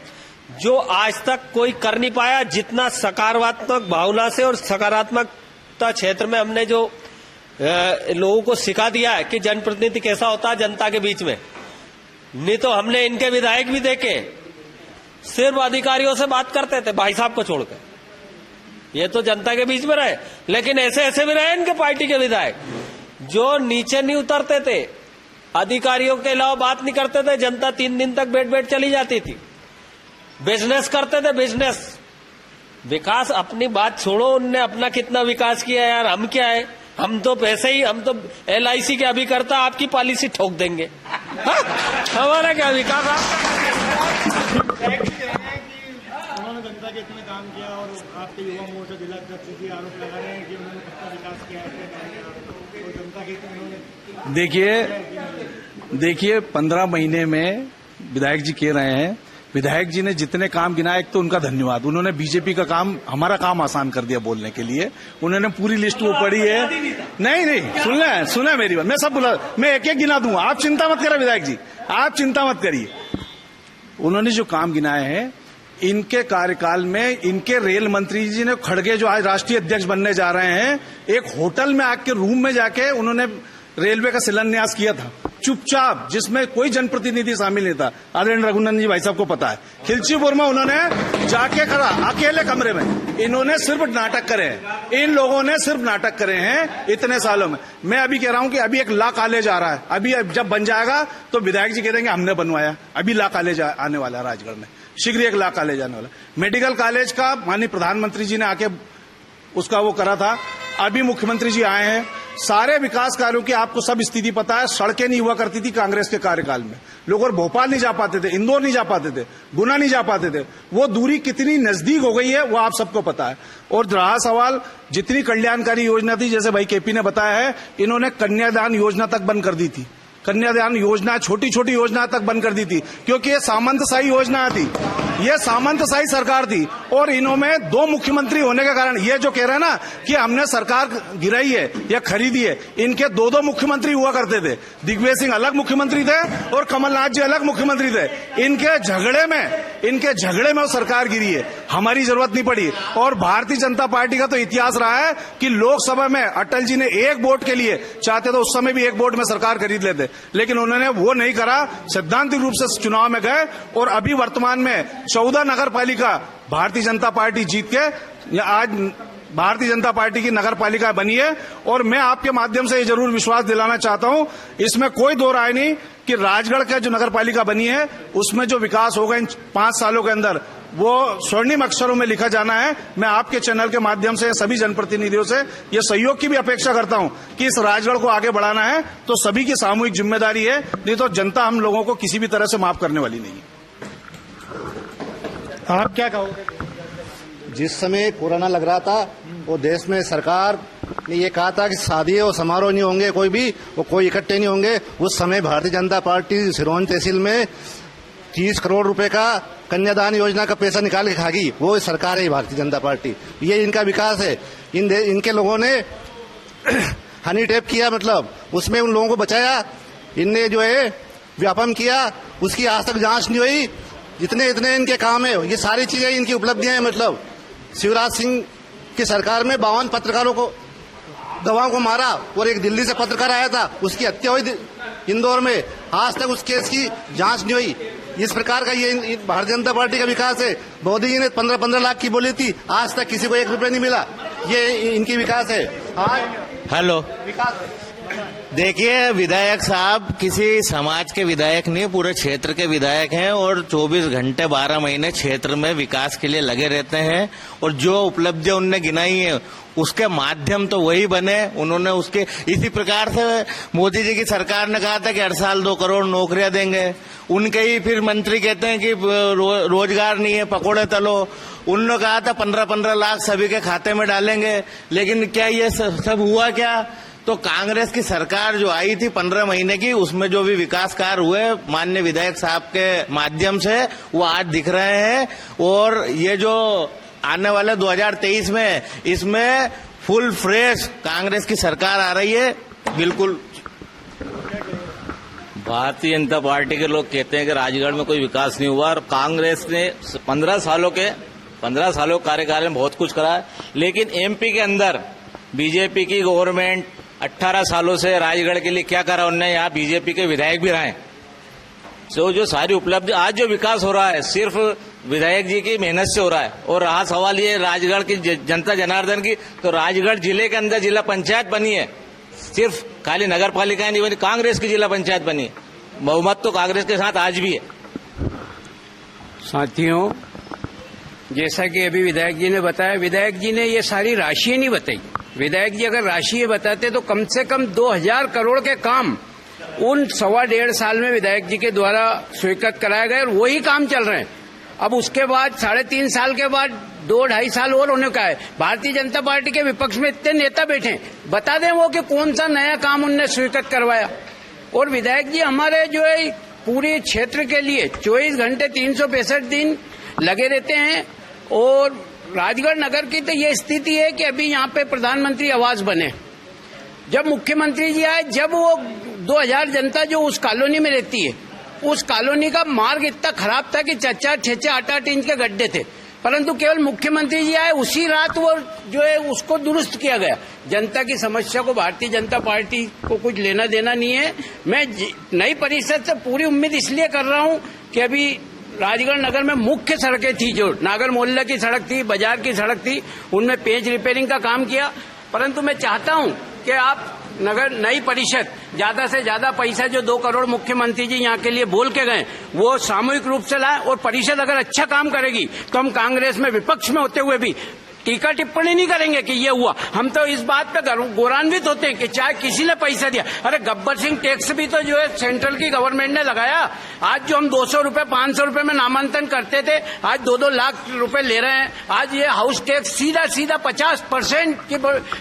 जो आज तक कोई कर नहीं पाया। जितना सकारात्मक भावना से और सकारात्मकता क्षेत्र में हमने जो लोगों को सिखा दिया है कि जनप्रतिनिधि कैसा होता है जनता के बीच में। नहीं तो हमने इनके विधायक भी देखे, सिर्फ अधिकारियों से बात करते थे, भाई साहब को छोड़कर। ये तो जनता के बीच में रहे, लेकिन ऐसे भी रहे इनके पार्टी के विधायक जो नीचे नहीं उतरते थे, अधिकारियों के अलावा बात नहीं करते थे। जनता 3 दिन तक बैठ चली जाती थी, बिजनेस करते थे, बिजनेस। विकास अपनी बात छोड़ो, उनने अपना कितना विकास किया यार, हम क्या है, हम तो पैसे ही, हम तो LIC के अभिकर्ता, आपकी पॉलिसी ठोक देंगे। हमारा क्या विकास? उन्होंने जनता के हित में काम किया और आपके युवा मोर्चा जिला अध्यक्ष जी आरोप लगा रहे हैं कि उन्होंने कितना विकास किया है और जनता के हित में उन्होंने। देखिए 15 महीने में विधायक जी कह रहे हैं विधायक जी ने जितने काम गिनाए, एक तो उनका धन्यवाद, उन्होंने बीजेपी का काम, हमारा काम आसान कर दिया बोलने के लिए। उन्होंने पूरी लिस्ट वो पढ़ी है। नहीं सुना मेरी बात, मैं सब बोला, मैं एक एक गिना दूंगा, आप चिंता मत करिए विधायक जी, आप चिंता मत करिए। उन्होंने जो काम गिनाए हैं, इनके कार्यकाल में इनके रेल मंत्री जी ने, खड़गे जो आज राष्ट्रीय अध्यक्ष बनने जा रहे हैं, एक होटल में आके रूम में जाके उन्होंने रेलवे का शिलान्यास किया था, चुपचाप, जिसमें कोई जनप्रतिनिधि शामिल नहीं था। आदरणीय रघुनंदन जी भाई साहब को पता है, खिलचीपुर में उन्होंने जाके करा, अकेले कमरे में। इन्होंने सिर्फ नाटक करे हैं, इन लोगों ने सिर्फ नाटक करे हैं इतने सालों में। मैं अभी कह रहा हूं कि अभी एक लॉ कॉलेज आ रहा है, अभी जब बन जाएगा तो विधायक जी कह देंगे हमने बनवाया। अभी लॉ कॉलेज आने वाला है राजगढ़ में, शीघ्र एक लॉ कॉलेज आने वाला। मेडिकल कॉलेज का माननीय प्रधानमंत्री जी ने आके उसका वो करा था, अभी मुख्यमंत्री जी आए हैं। सारे विकास कार्यों की आपको सब स्थिति पता है। सड़कें नहीं हुआ करती थी कांग्रेस के कार्यकाल में, लोग और भोपाल नहीं जा पाते थे, इंदौर नहीं जा पाते थे, गुना नहीं जा पाते थे। वो दूरी कितनी नजदीक हो गई है वो आप सबको पता है। और रहा सवाल जितनी कल्याणकारी योजना थी, जैसे भाई केपी ने बताया है, इन्होंने कन्यादान योजना तक बंद कर दी थी। कन्यादान योजना छोटी छोटी योजना तक बंद कर दी थी, क्योंकि ये सामंतशाही योजना थी, ये सामंतशाही सरकार थी। और इन्होंने दो मुख्यमंत्री होने के कारण, ये जो कह रहे हैं ना कि हमने सरकार गिराई है या खरीदी है, इनके दो दो मुख्यमंत्री हुआ करते थे। दिग्विजय सिंह अलग मुख्यमंत्री थे और कमलनाथ जी अलग मुख्यमंत्री थे। इनके झगड़े में वो सरकार गिरी है, हमारी जरूरत नहीं पड़ी। और भारतीय जनता पार्टी का तो इतिहास रहा है कि लोकसभा में अटल जी ने एक वोट के लिए चाहते तो उस समय भी एक वोट में सरकार खरीद लेते, लेकिन उन्होंने वो नहीं करा, सैद्धांतिक रूप से चुनाव में गए। और अभी वर्तमान में 14 नगर पालिका भारतीय जनता पार्टी जीत के आज भारतीय जनता पार्टी की नगर पालिका बनी है। और मैं आपके माध्यम से ये जरूर विश्वास दिलाना चाहता हूं, इसमें कोई दो राय नहीं कि राजगढ़ का जो नगर पालिका बनी है उसमें जो विकास होगा इन 5 सालों के अंदर, वो स्वर्णिम अक्षरों में लिखा जाना है। मैं आपके चैनल के माध्यम से सभी जनप्रतिनिधियों से ये सहयोग की भी अपेक्षा करता हूं कि इस राजगढ़ को आगे बढ़ाना है तो सभी की सामूहिक जिम्मेदारी है, नहीं तो जनता हम लोगों को किसी भी तरह से माफ करने वाली नहीं है। आप क्या कहोगे? जिस समय कोरोना लग रहा था, वो देश में सरकार ने ये कहा था कि शादी और समारोह नहीं होंगे, कोई भी वो कोई इकट्ठे नहीं होंगे। उस समय भारतीय जनता पार्टी सिरोंज तहसील में 30 करोड़ रुपए का कन्यादान योजना का पैसा निकाल के खा गई। वो सरकार है भारतीय जनता पार्टी, ये इनका विकास है। इनके लोगों ने हनी ट्रैप किया, मतलब उसमें उन लोगों को बचाया। इनने जो है व्यापम किया, उसकी आज तक जांच नहीं हुई। जितने इनके काम है, ये सारी चीजें इनकी उपलब्धियां हैं। मतलब शिवराज सिंह की सरकार में 52 पत्रकारों को, गवाहों को मारा, और एक दिल्ली से पत्रकार आया था, उसकी हत्या हुई इंदौर में, आज तक उस केस की जांच नहीं हुई। इस प्रकार का ये भारतीय जनता पार्टी का विकास है। मोदी जी ने 15-15 लाख की बोली थी, आज तक किसी को 1 रुपया नहीं मिला। ये इनकी विकास है। आज हेलो, विकास देखिए, विधायक साहब किसी समाज के विधायक नहीं, पूरे क्षेत्र के विधायक हैं और 24 घंटे 12 महीने क्षेत्र में विकास के लिए लगे रहते हैं। और जो उपलब्धियां उनने गिनाई है उसके माध्यम तो वही बने। उन्होंने उसके इसी प्रकार से मोदी जी की सरकार ने कहा था कि हर साल 2 करोड़ नौकरियां देंगे। उनके ही फिर मंत्री कहते हैं कि रोजगार नहीं है, पकोड़े तलो। उन्होंने कहा था 15-15 लाख सभी के खाते में डालेंगे, लेकिन क्या ये सब हुआ क्या? तो कांग्रेस की सरकार जो आई थी 15 महीने की, उसमें जो भी विकास कार्य हुए माननीय विधायक साहब के माध्यम से वो आज दिख रहे हैं। और ये जो आने वाले 2023 में, इसमें फुल फ्रेश कांग्रेस की सरकार आ रही है। बिल्कुल भारतीय जनता पार्टी के लोग कहते हैं कि राजगढ़ में कोई विकास नहीं हुआ, और कांग्रेस ने 15 सालों कार्यकाल में बहुत कुछ करा है। लेकिन एमपी के अंदर बीजेपी की गवर्नमेंट 18 सालों से राजगढ़ के लिए क्या करा उन्होंने? यहाँ बीजेपी के विधायक भी रहे। तो जो सारी उपलब्धि, आज जो विकास हो रहा है सिर्फ विधायक जी की मेहनत से हो रहा है। और रहा सवाल ये राजगढ़ की जनता जनार्दन की, तो राजगढ़ जिले के अंदर जिला पंचायत बनी है, सिर्फ खाली नगर पालिकाएं नहीं बनी, कांग्रेस की जिला पंचायत बनी है। बहुमत तो कांग्रेस के साथ आज भी है। साथियों, जैसा कि अभी विधायक जी ने बताया, विधायक जी ने ये सारी राशि नहीं बताई। विधायक जी अगर राशि बताते तो कम से कम 2000 करोड़ के काम उन 1.25 साल में विधायक जी के द्वारा स्वीकृत कराए गए, और वही काम चल रहे हैं। अब उसके बाद 3.5 साल के बाद 2-2.5 साल और होने का है। भारतीय जनता पार्टी के विपक्ष में इतने नेता बैठे, बता दें वो कि कौन सा नया काम उनने स्वीकृत करवाया। और विधायक जी हमारे जो है पूरे क्षेत्र के लिए 24 घंटे 365 दिन लगे रहते हैं। और राजगढ़ नगर की तो ये स्थिति है कि अभी यहाँ पे प्रधानमंत्री आवास बने, जब मुख्यमंत्री जी आए, जब वो 2000 जनता जो उस कॉलोनी में रहती है, उस कॉलोनी का मार्ग इतना खराब था कि 4-4, 6-6, 8-8 इंच के गड्ढे थे, परंतु केवल मुख्यमंत्री जी आए उसी रात वो जो है उसको दुरुस्त किया गया। जनता की समस्या को भारतीय जनता पार्टी को कुछ लेना देना नहीं है। मैं नई परिषद से पूरी उम्मीद इसलिए कर रहा हूं कि अभी राजगढ़ नगर में मुख्य सड़कें थी, जो नागर मोहल्ला की सड़क थी, बाजार की सड़क थी, उनमें पेज रिपेयरिंग का काम किया। परंतु मैं चाहता हूं कि आप नगर नई परिषद ज्यादा से ज्यादा पैसा जो 2 करोड़ मुख्यमंत्री जी यहाँ के लिए बोल के गए वो सामूहिक रूप से लाए। और परिषद अगर अच्छा काम करेगी तो हम कांग्रेस में विपक्ष में होते हुए भी टीका टिप्पणी नहीं करेंगे कि ये हुआ। हम तो इस बात पे गौरवान्वित होते हैं कि चाहे किसी ने पैसा दिया, अरे गब्बर सिंह टैक्स भी तो जो है सेंट्रल की गवर्नमेंट ने लगाया। आज जो हम 200 रुपए 500 रुपए में नामांकन करते थे, आज 2-2 लाख रुपए ले रहे हैं। आज ये हाउस टैक्स सीधा 50% की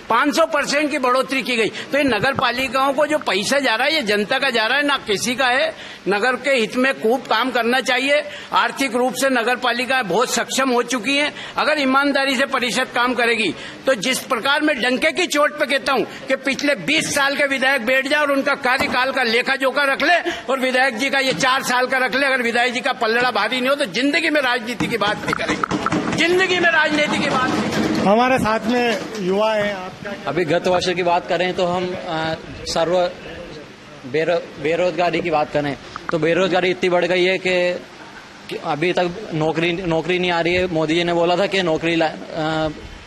500% की बढ़ोतरी की गई। तो ये नगर पालिकाओं को जो पैसा जा रहा है ये जनता का जा रहा है, ना किसी का है। नगर के हित में खूब काम करना चाहिए। आर्थिक रूप से नगर पालिका बहुत सक्षम हो चुकी है। अगर ईमानदारी से परिषद काम करेगी तो जिस प्रकार मैं डंके की चोट पे कहता हूं कि पिछले 20 साल के विधायक बैठ जाए और उनका कार्यकाल का लेखा जोखा रख ले, और विधायक जी का ये 4 साल का रख ले, अगर विधायक जी का पल्लड़ा भारी नहीं हो तो जिंदगी में राजनीति की बात नहीं करेंगे, जिंदगी में राजनीति की बात नहीं करेंगे। हमारे साथ में युवा हैं। आप क्या अभी गत वर्ष की बात करें तो हम बेरोजगारी की बात करें तो बेरोजगारी इतनी बढ़ गई है कि अभी तक नौकरी नहीं आ रही है। मोदी जी ने बोला था कि नौकरी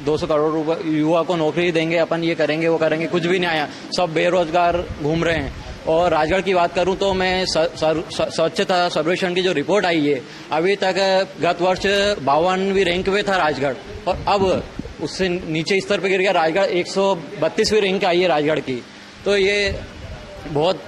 200 करोड़ रुपए युवा को नौकरी देंगे, अपन ये करेंगे वो करेंगे, कुछ भी नहीं आया, सब बेरोजगार घूम रहे हैं। और राजगढ़ की बात करूं तो मैं स्वच्छता सर्वेक्षण की जो रिपोर्ट आई है, अभी तक गत वर्ष 52वीं रैंक पे था राजगढ़, और अब उससे नीचे स्तर पे गिर गया। राजगढ़ 132वीं रैंक आई है राजगढ़ की। तो ये बहुत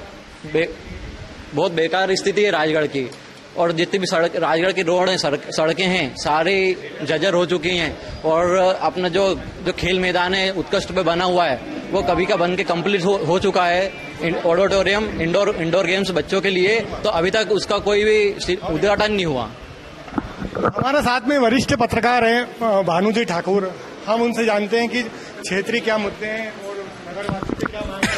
बेकार स्थिति है राजगढ़ की। और जितनी भी राजगढ़ की रोड है, सड़कें हैं, सारी जर्जर हो चुकी हैं। और अपना जो खेल मैदान है उत्कृष्ट पे बना हुआ है वो कभी का बन के कंप्लीट हो चुका है। ऑडिटोरियम इंडोर गेम्स बच्चों के लिए, तो अभी तक उसका कोई भी उद्घाटन नहीं हुआ। हमारे साथ में वरिष्ठ पत्रकार हैं भानुजी ठाकुर। हम उनसे जानते हैं कि क्षेत्रीय क्या मुद्दे हैं और नगरवासियों के क्या मांग है।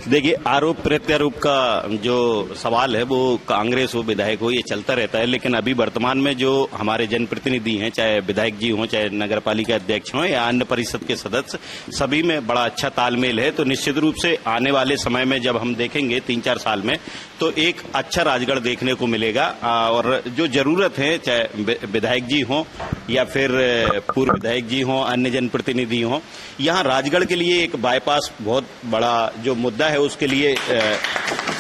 देखिए, आरोप प्रत्यारोप का जो सवाल है वो कांग्रेस हो विधायक हो ये चलता रहता है, लेकिन अभी वर्तमान में जो हमारे जनप्रतिनिधि हैं, चाहे विधायक जी हों, चाहे नगर पालिका अध्यक्ष हों या अन्य परिषद के सदस्य, सभी में बड़ा अच्छा तालमेल है। तो निश्चित रूप से आने वाले समय में जब हम देखेंगे 3-4 साल में तो एक अच्छा राजगढ़ देखने को मिलेगा। और जो जरूरत है, चाहे विधायक जी हों या फिर पूर्व विधायक जी हों, अन्य जनप्रतिनिधि हों, यहाँ राजगढ़ के लिए एक बाईपास बहुत बड़ा जो मुद्दा है उसके लिए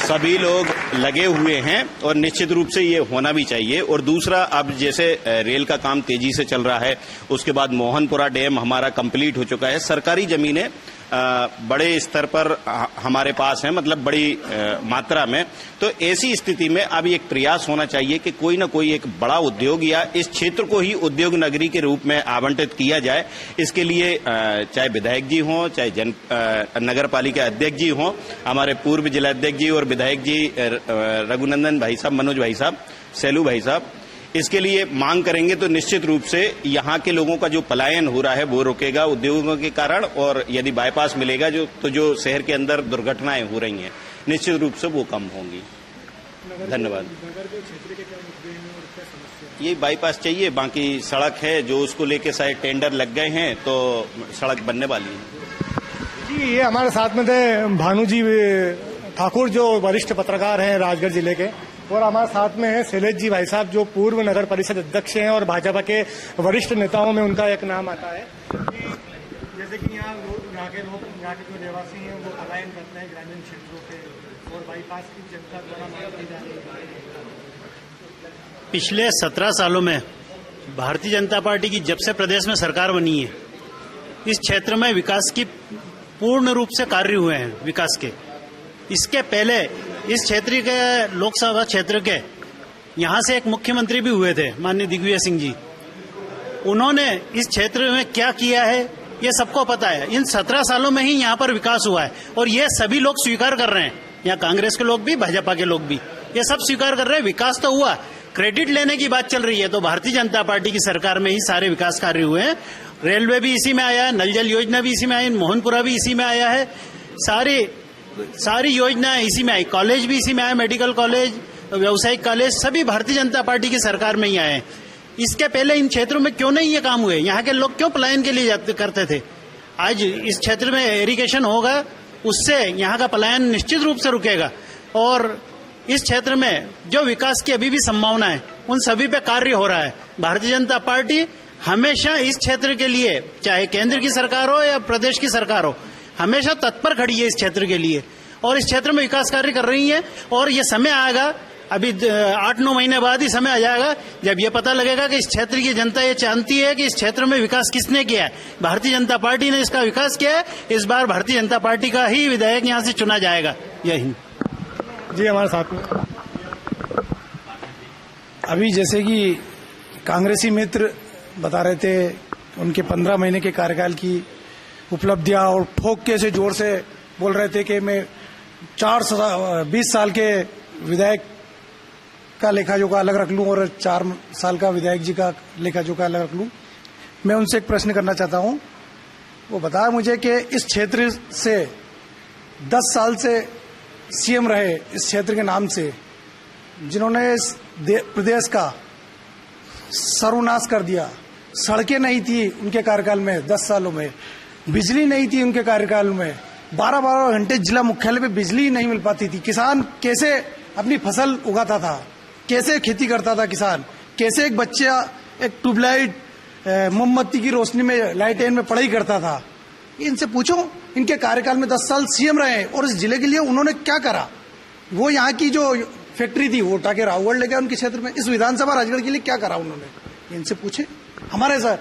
सभी लोग लगे हुए हैं और निश्चित रूप से ये होना भी चाहिए। और दूसरा, अब जैसे रेल का काम तेजी से चल रहा है, उसके बाद मोहनपुरा डैम हमारा कंप्लीट हो चुका है, सरकारी जमीनें बड़े स्तर पर हमारे पास है, मतलब बड़ी मात्रा में। तो ऐसी स्थिति में अब एक प्रयास होना चाहिए कि कोई ना कोई एक बड़ा उद्योग या इस क्षेत्र को ही उद्योग नगरी के रूप में आवंटित किया जाए। इसके लिए चाहे विधायक जी हों, चाहे नगर पालिका अध्यक्ष जी हों, हमारे पूर्व जिलाध्यक्ष जी और विधायक जी रघुनंदन भाई साहब, मनोज भाई साहब, सैलू भाई साहब, इसके लिए मांग करेंगे तो निश्चित रूप से यहाँ के लोगों का जो पलायन हो रहा है वो रुकेगा उद्योगों के कारण। और यदि बाईपास मिलेगा जो शहर के अंदर दुर्घटनाएं हो रही हैं निश्चित रूप से वो कम होंगी। धन्यवाद। ये बाईपास चाहिए, बाकी सड़क है जो उसको लेके शायद टेंडर लग गए हैं तो सड़क बनने वाली है। जी, ये हमारे साथ में थे भानुजी ठाकुर जो वरिष्ठ पत्रकार हैं राजगढ़ जिले के, और हमारे साथ में है शैलेश जी भाई साहब जो पूर्व नगर परिषद अध्यक्ष हैं और भाजपा के वरिष्ठ नेताओं में उनका एक नाम आता है। जैसे कि यहाँ के जो निवासी हैं वो पलायन करते हैं ग्रामीण क्षेत्रों के, और बाईपास की जनता द्वारा मांग की जा रही है। पिछले 17 सालों में भारतीय जनता पार्टी की जब से प्रदेश में सरकार बनी है, इस क्षेत्र में विकास की पूर्ण रूप से कार्य हुए हैं विकास के। इसके पहले इस क्षेत्र के लोकसभा क्षेत्र के यहाँ से एक मुख्यमंत्री भी हुए थे, माननीय दिग्विजय सिंह जी। उन्होंने इस क्षेत्र में क्या किया है ये सबको पता है। इन 17 सालों में ही यहाँ पर विकास हुआ है और ये सभी लोग स्वीकार कर रहे हैं, यहाँ कांग्रेस के लोग भी, भाजपा के लोग भी। ये सब स्वीकार कर रहे हैं। विकास तो हुआ, क्रेडिट लेने की बात चल रही है तो भारतीय जनता पार्टी की सरकार में ही सारे विकास कार्य हुए हैं। रेलवे भी इसी में आया है, नल जल योजना भी इसी में आई, मोहनपुरा भी इसी में आया है, सारी योजनाएं इसी में आई, कॉलेज भी इसी में आया, मेडिकल कॉलेज, व्यावसायिक कॉलेज सभी भारतीय जनता पार्टी की सरकार में ही आए हैं। इसके पहले इन क्षेत्रों में क्यों नहीं ये काम हुए? यहाँ के लोग क्यों पलायन के लिए करते थे? आज इस क्षेत्र में इरिगेशन होगा, उससे यहाँ का पलायन निश्चित रूप से रुकेगा और इस क्षेत्र में जो विकास की अभी भी संभावना है उन सभी पे कार्य हो रहा है। भारतीय जनता पार्टी हमेशा इस क्षेत्र के लिए, चाहे केंद्र की सरकार हो या प्रदेश की सरकार हो, हमेशा तत्पर खड़ी है इस क्षेत्र के लिए और इस क्षेत्र में विकास कार्य कर रही है। और ये समय आएगा, अभी 8-9 महीने बाद ही समय आ जाएगा जब ये पता लगेगा कि इस क्षेत्र की जनता ये जानती है कि इस क्षेत्र में विकास किसने किया है। भारतीय जनता पार्टी ने इसका विकास किया है। इस बार भारतीय जनता पार्टी का ही विधायक यहाँ से चुना जाएगा। जय हिंद। जी हमारे साथ में अभी जैसे कि कांग्रेसी मित्र बता रहे थे उनके 15 महीने के कार्यकाल की उपलब्धियां और ठोक के से जोर से बोल रहे थे कि मैं 20 साल के विधायक का लेखा जोखा अलग रख लूं और 4 साल का विधायक जी का लेखा जोखा अलग रख लूं। मैं उनसे एक प्रश्न करना चाहता हूं। वो बताया मुझे कि इस क्षेत्र से 10 साल से सीएम रहे, इस क्षेत्र के नाम से, जिन्होंने इस प्रदेश का सर्वनाश कर दिया। सड़कें नहीं थी उनके कार्यकाल में 10 सालों में, बिजली नहीं थी उनके कार्यकाल में, 12-12 घंटे जिला मुख्यालय पे बिजली नहीं मिल पाती थी। किसान कैसे अपनी फसल उगाता था, कैसे खेती करता था किसान, कैसे एक बच्चा एक ट्यूबलाइट मोमबत्ती की रोशनी में लाइट में पढ़ाई करता था। इनसे पूछो, इनके कार्यकाल में 10 साल सीएम रहे और इस जिले के लिए उन्होंने क्या करा। वो यहाँ की जो फैक्ट्री थी वो उठा के रावगढ़ ले गया उनके क्षेत्र में। इस विधानसभा राजगढ़ के लिए क्या करा उन्होंने, इनसे पूछे। हमारे साथ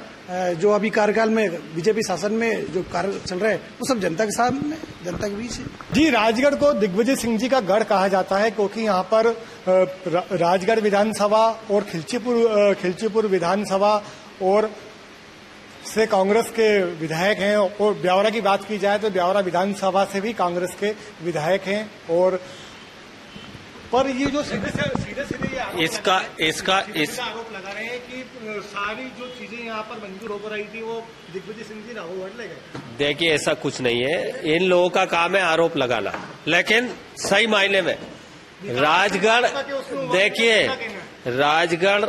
जो अभी कार्यकाल में बीजेपी शासन में जो कार्य चल रहे हैं वो सब जनता के सामने, जनता के बीच है। जी, राजगढ़ को दिग्विजय सिंह जी का गढ़ कहा जाता है क्योंकि यहाँ पर राजगढ़ विधानसभा और खिलचीपुर विधानसभा और से कांग्रेस के विधायक हैं और ब्यावरा की बात की जाए तो ब्यावरा विधानसभा से भी कांग्रेस के विधायक हैं। और पर ये जो सीधे इसका आरोप लगा रहे हैं कि सारी जो चीजें यहाँ पर मंजूर हो रही थी वो दिग्विजय सिंह जी राहुल ले गए। देखिए, ऐसा कुछ नहीं है, इन लोगों का काम है आरोप लगाना, लेकिन सही मायने में राजगढ़, देखिए राजगढ़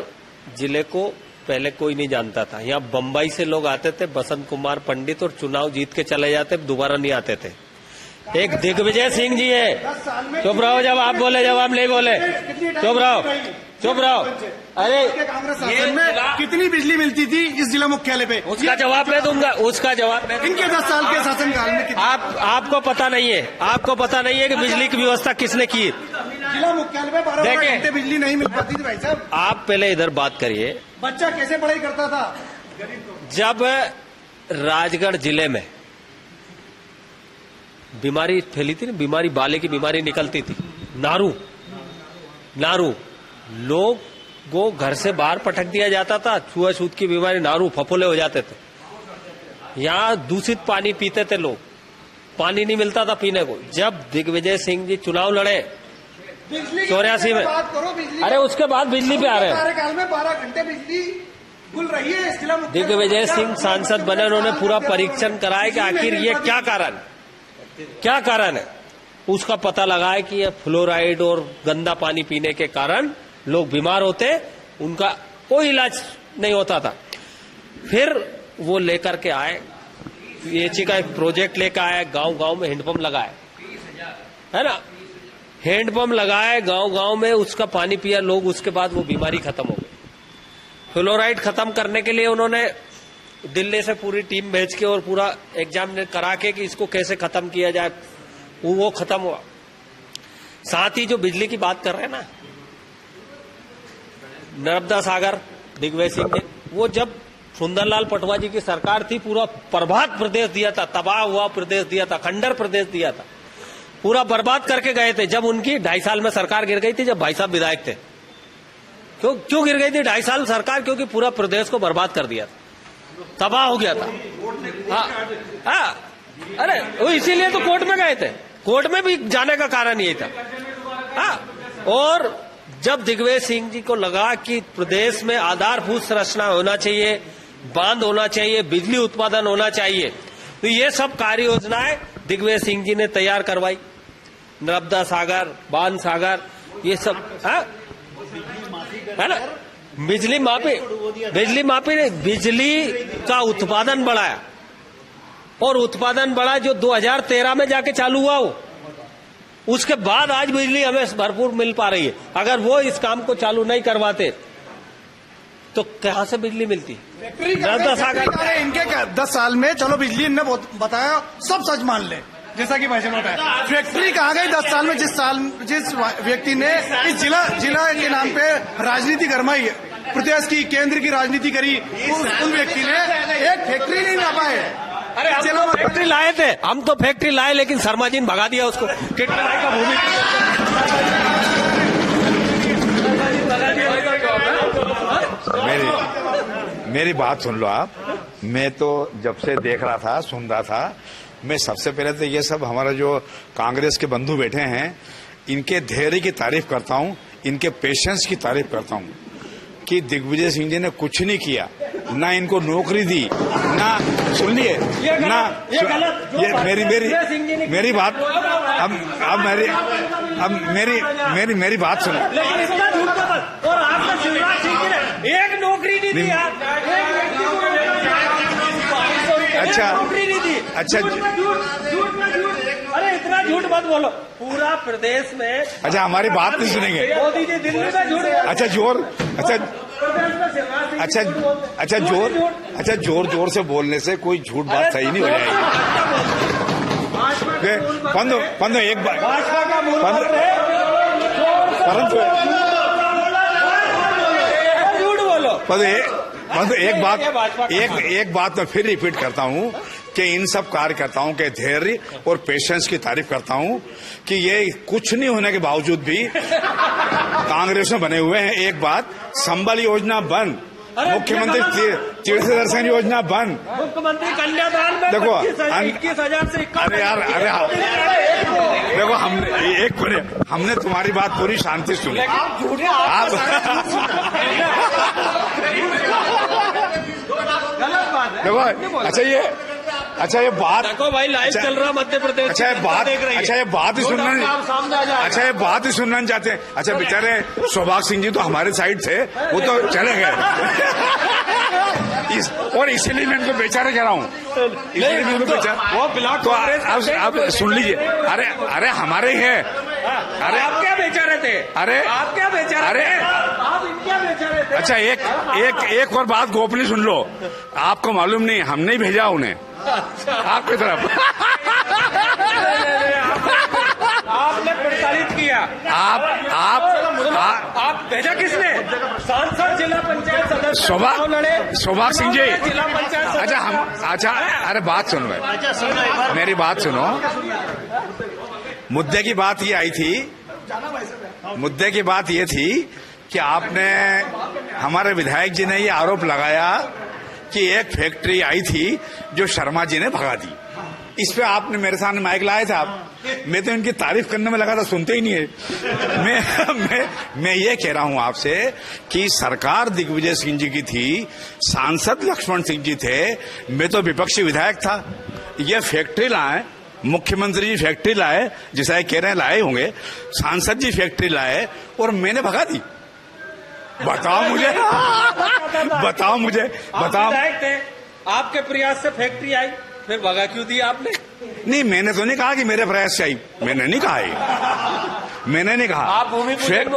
जिले को पहले कोई नहीं जानता था। यहाँ बम्बई से लोग आते थे, बसंत कुमार पंडित, और चुनाव जीत के चले जाते, दोबारा नहीं आते थे। एक दिग्विजय सिंह जी है। चुप रहो, जब आप बोले जवाब नहीं बोले, चुप रहो, चुप रहो। अरे ये कितनी बिजली मिलती थी इस जिला मुख्यालय पे, उसका जवाब मैं दूंगा, उसका जवाब मैं इनके 10 साल के शासनकाल में। आपको पता नहीं है, आपको पता नहीं है कि बिजली की व्यवस्था किसने की। जिला मुख्यालय में 12 घंटे बिजली नहीं मिल पाती थी भाई साहब। आप पहले इधर बात करिए, बच्चा कैसे पढ़ाई करता था। जब राजगढ़ जिले में बीमारी फैली थी ना, बीमारी बाले की बीमारी निकलती थी, नारू, लोग को घर से बाहर पटक दिया जाता था, छुआछूत की बीमारी, नारू, फफोले हो जाते थे। यहाँ दूषित पानी पीते थे लोग, पानी नहीं मिलता था पीने को। जब दिग्विजय सिंह जी चुनाव लड़े 84 में, अरे उसके बाद बिजली पे आ रहे हैं, कार्यकाल में 12 घंटे बिजली गुल रही है इस जिला मुख्यालय। दिग्विजय सिंह सांसद बने, उन्होंने पूरा परीक्षण कराया कि आखिर ये क्या कारण है। उसका पता लगा है कि ये फ्लोराइड और गंदा पानी पीने के कारण लोग बीमार होते, उनका कोई इलाज नहीं होता था। फिर वो लेकर के आए, पीएचई का एक प्रोजेक्ट लेकर आए, गांव में हैंडपंप लगाए, है ना, हैंडपंप लगाए गांव में, उसका पानी पिया लोग, उसके बाद वो बीमारी खत्म हो गई। फ्लोराइड खत्म करने के लिए उन्होंने दिल्ली से पूरी टीम भेज के और पूरा एग्जाम करा के कि इसको कैसे खत्म किया जाए, वो खत्म हुआ। साथ ही जो बिजली की बात कर रहे हैं ना, नर्मदा सागर, दिग्विजय सिंह जी, वो जब सुंदरलाल पटवा जी की सरकार थी, पूरा बर्बाद प्रदेश दिया था, तबाह हुआ प्रदेश दिया था, खंडर प्रदेश दिया था, पूरा बर्बाद करके गए थे। जब उनकी 2.5 साल में सरकार गिर गई थी, जब भाई साहब विधायक थे। क्यों गिर गई थी 2.5 साल सरकार? क्योंकि पूरा प्रदेश को बर्बाद कर दिया था, तबाह हो गया था। हाँ, अरे वो इसीलिए तो कोर्ट में गए थे, कोर्ट में भी जाने का कारण यही था। हाँ, और जब दिग्विजय सिंह जी को लगा कि प्रदेश में आधारभूत संरचना होना चाहिए, बांध होना चाहिए, बिजली उत्पादन होना चाहिए, तो ये सब कार्य योजनाएं दिग्विजय सिंह जी ने तैयार करवाई। नर्मदा सागर, बाण सागर, ये सब है ना। बिजली मापी ने बिजली का उत्पादन बढ़ाया, और उत्पादन बढ़ा जो 2013 में जाके चालू हुआ हो, उसके बाद आज बिजली हमें भरपूर मिल पा रही है। अगर वो इस काम को चालू नहीं करवाते तो कहां से बिजली मिलती? नर्मदा सागर इनके 10 साल में, चलो बिजली इनने बताया, सब सच मान ले, जैसा कि भाई ने बताया। फैक्ट्री कहाँ गई 10 साल में? जिस व्यक्ति ने इस जिला के नाम पे राजनीति गरमाई है, प्रदेश की, केंद्र की राजनीति करी, उन व्यक्ति ने एक फैक्ट्री नहीं ला पाए। अरे हम तो फैक्ट्री लाए थे, हम तो फैक्ट्री लाए, लेकिन शर्मा जी ने भगा दिया उसको। किटलाई का भूमि मेरी बात सुन लो आप। मैं तो जब से देख रहा था, सुन रहा था, मैं सबसे पहले तो ये सब हमारा जो कांग्रेस के बंधु बैठे हैं, इनके धैर्य की तारीफ करता हूँ, इनके पेशेंस की तारीफ करता हूँ कि दिग्विजय सिंह जी ने कुछ नहीं किया, ना इनको नौकरी दी, ना सुनिए ना ये मेरी बात अब मेरी बात सुनो। और आपने शिवराज सिंह जी ने एक नौकरी नहीं दी। अच्छा नौकरी नहीं दी। अच्छा अरे इतना झूठ मत बोलो, पूरा प्रदेश में। अच्छा हमारी बात नहीं सुनेंगे। मोदी जी दिल्ली में झूठ। अच्छा जोर से बोलने से कोई झूठ बात सही नहीं हो जाएगी। पंदो एक बार एक बात मैं फिर रिपीट करता हूँ कि इन सब कार्यकर्ताओं के धैर्य और पेशेंस की तारीफ करता हूँ कि ये कुछ नहीं होने के बावजूद भी कांग्रेस में बने हुए हैं। एक बात, संबल योजना बंद, मुख्यमंत्री तीर्थ दर्शन योजना बंद, मुख्यमंत्री कन्यादान में देखो 21,000 से 51,000। अरे यार देखो हमने तुम्हारी बात पूरी शांति सुनी। आप देखो अच्छा ये बात देखो भाई, लाइव चल रहा मध्य प्रदेश। अच्छा ये बात ही सुनना चाहते हैं। अच्छा बेचारे सौभाग्य सिंह जी तो हमारे साइड थे, वो तो चले गए और इसीलिए मैं इनको बेचारे कह रहा हूँ। तो आप सुन लीजिए। अरे हमारे ही है। अरे आप क्या बेचारे थे? अरे आप क्या बेचारे थे? आप इनक्या बेचारे थे? अच्छा एक और बात गोपनीय सुन लो। आपको मालूम नहीं, हमने ही भेजा उन्हें आपकी तरफ। आपने प्रताड़ित किया। आप भेजा किसने? सांसद, जिला पंचायत सदस्य सौभाग्य सिंह जी। अच्छा अरे बात सुनो भाई, मेरी बात सुनो। मुद्दे की बात ये थी कि आपने, हमारे विधायक जी ने ये आरोप लगाया कि एक फैक्ट्री आई थी जो शर्मा जी ने भगा दी। इस पे आपने मेरे सामने माइक लाए थे आप। मैं तो इनकी तारीफ करने में लगा था, सुनते ही नहीं है। मैं ये कह रहा हूं आपसे कि सरकार दिग्विजय सिंह जी की थी, सांसद लक्ष्मण सिंह जी थे, मैं तो विपक्षी विधायक था। ये फैक्ट्री लाए, मुख्यमंत्री जी फैक्ट्री लाए, जैसा कह रहे हैं लाए होंगे, सांसद जी फैक्ट्री लाए और मैंने भगा दी। बताओ मुझे। आपके प्रयास से फैक्ट्री आई, फिर भगा क्यों दी आपने? नहीं, मैंने तो नहीं कहा कि मेरे प्रयास से आई, मैंने नहीं कहा। आप भूमि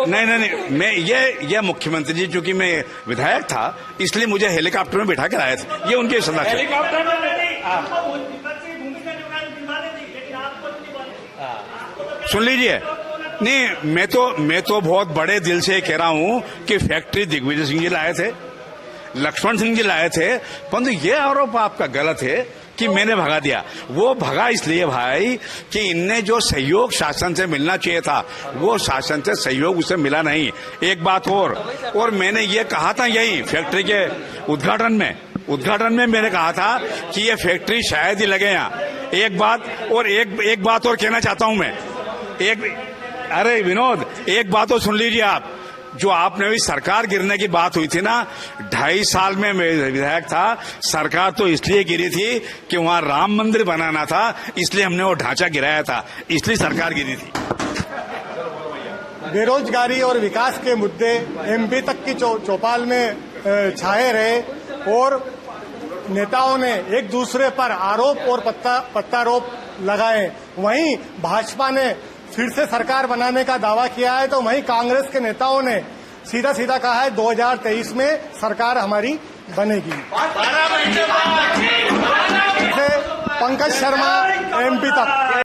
नहीं, मैं ये मुख्यमंत्री जी, चूंकि मैं विधायक था इसलिए मुझे हेलीकॉप्टर में बैठा के लाए थे, ये उनकी सलाह। हेलीकॉप्टर में सुन लीजिए। नहीं, मैं तो बहुत बड़े दिल से कह रहा हूं कि फैक्ट्री दिग्विजय सिंह जी लाए थे, लक्ष्मण सिंह जी लाए थे, परंतु ये आरोप आपका गलत है कि मैंने भगा दिया। वो भगा इसलिए भाई कि इनने जो सहयोग शासन से मिलना चाहिए था, वो शासन से सहयोग उसे मिला नहीं। एक बात और मैंने ये कहा था यही फैक्ट्री के उद्घाटन में मैंने कहा था कि ये फैक्ट्री शायद ही लगे यहाँ। एक बात और कहना चाहता हूं मैं। अरे विनोद, एक बात तो सुन लीजिए आप, जो आपने भी सरकार गिरने की बात हुई थी ना, 2.5 साल में मैं विधायक था, सरकार तो इसलिए गिरी थी कि वहां राम मंदिर बनाना था, इसलिए हमने वो ढांचा गिराया था, इसलिए सरकार गिरी थी। बेरोजगारी और विकास के मुद्दे एमपी तक की चौपाल में छाए रहे और नेताओं ने एक दूसरे पर आरोप और प्रत्यारोप लगाए। वहीं भाजपा ने फिर से सरकार बनाने का दावा किया है, तो वहीं कांग्रेस के नेताओं ने सीधा सीधा कहा है 2023 में सरकार हमारी बनेगी। पंकज शर्मा एमपी तक।